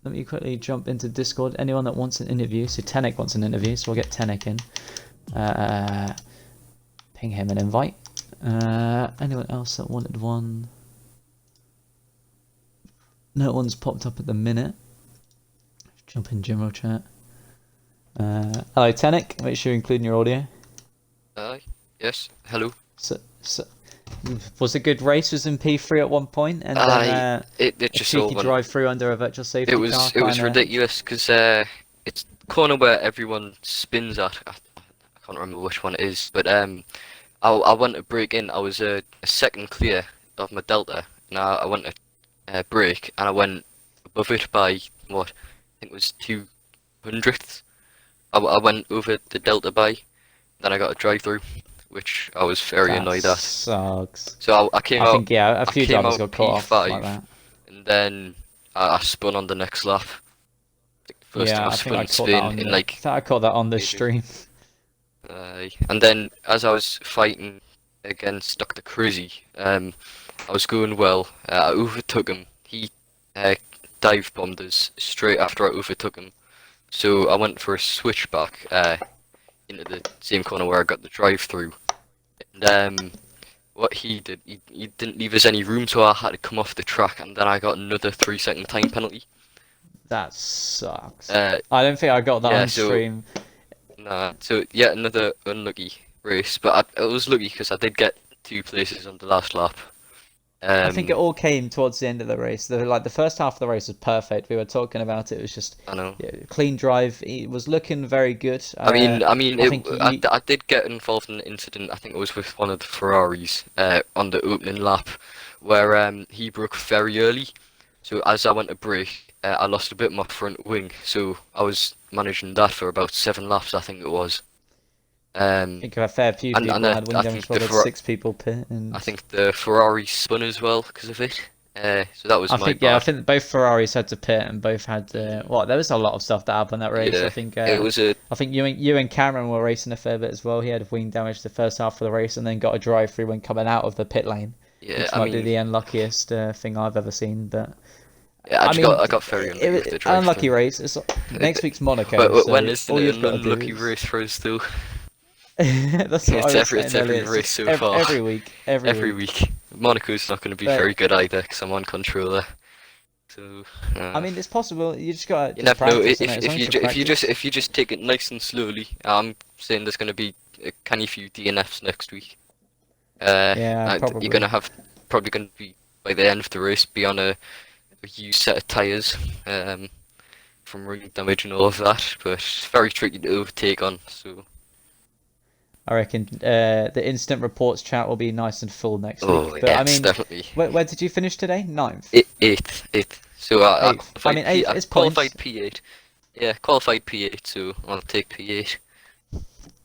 Let me quickly jump into Discord. Anyone that wants an interview, so Tenek wants an interview, so we'll get Tenek in. Ping him an invite. Anyone else that wanted one? No one's popped up at the minute. Jump in general chat. Hello Tenek, make sure you include in your audio. Yes, hello. So, was a good race, was in P3 at one point, and then it a just cheeky all went. drive through under a virtual safety It car. was ridiculous because it's the corner where everyone spins at. I can't remember which one it is, but I went to break in. I was a second clear of my delta. Now I went to brake and I went above it by what I think was 200ths. I went over the delta by, then I got a drive through, which I was very annoyed at. Sucks. So I came I out. think a few I came drivers out got caught off P5, like that. and then I spun on the next lap. Like the first Yeah, time I think I caught that spin on in the, like. I think I caught that on the ages. stream. And then as I was fighting against Dr. Cruzy, I was going well. I overtook him. He dive bombed us straight after I overtook him. So I went for a switchback into the same corner where I got the drive through. And what he did, he didn't leave us any room, so I had to come off the track, and then I got another 3-second time penalty. That sucks. I don't think I got that yeah, on so- stream. Nah, so yet another unlucky race, but I was lucky because I did get 2 places on the last lap. I think it all came towards the end of the race. The first half of the race was perfect. We were talking about it. It was just I know. clean drive. It was looking very good. I mean, think I did get involved in an incident. I think it was with one of the Ferraris on the opening lap, where he broke very early. So as I went to brake, I lost a bit of my front wing. So I was managing that for about 7 laps, I think it was. I think a fair few and- people and, had wing I damage. think the Well, Ferra- 6 people pit. And I think the Ferrari spun as well because of it. So that was I my think bad. I think both Ferraris had to pit and both had. There was a lot of stuff that happened that race. Yeah, I think it was a I think you and Cameron were racing a fair bit as well. He had wing damage the first half of the race and then got a drive through when coming out of the pit lane, yeah. which I might mean, be the unluckiest thing I've ever seen. But yeah, I got very unlucky with the drive. unlucky race. It's, next week's Monaco. But so when is all an you've got to do unlucky is- race for us though? That's what I was It's saying every earlier. It's race just so every, far. every week. Every week. Monaco's not going to be But- very good either because I'm on controller. So I mean, it's possible. You just got you to never know practice. if innit? As long as you practice. if you just take it nice and slowly. I'm saying there's going to be a canny few DNFs next week. Yeah, and probably. you're going to have probably going to be by the end of the race be on a used set of tyres from ring damage and all of that, but it's very tricky to overtake on. So I reckon the instant reports chat will be nice and full next oh week. But yes, I mean, definitely. where did you finish today? 9th. Eighth. So I Eighth. qualified. I mean, eighth I is qualified points. P8. Yeah, qualified P8. So I'll take P8.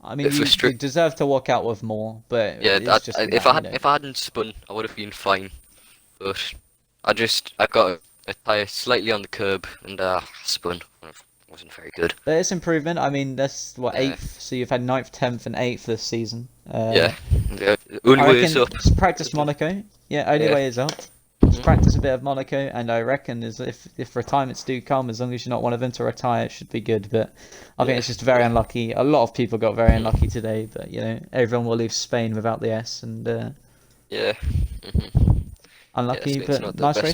I mean, If you we're strict- deserve to walk out with more, but Yeah, it's just if I hadn't spun, I would have been fine. But I got a tyre slightly on the curb and spun. Wasn't very good. There is improvement. I mean, that's what Yeah. 8th. So you've had 9th, 10th, and 8th this season. Yeah, the only I way reckon is up. just practice Monaco. Yeah, only Yeah. way is up. Just practice a bit of Monaco, and I reckon is if retirements do come, as long as you're not one of them to retire, it should be good. But I think Yeah. it's just very unlucky. A lot of people got very unlucky today, but everyone will leave Spain without the S, and Yeah. Mhm. unlucky, it's but not the nice best race.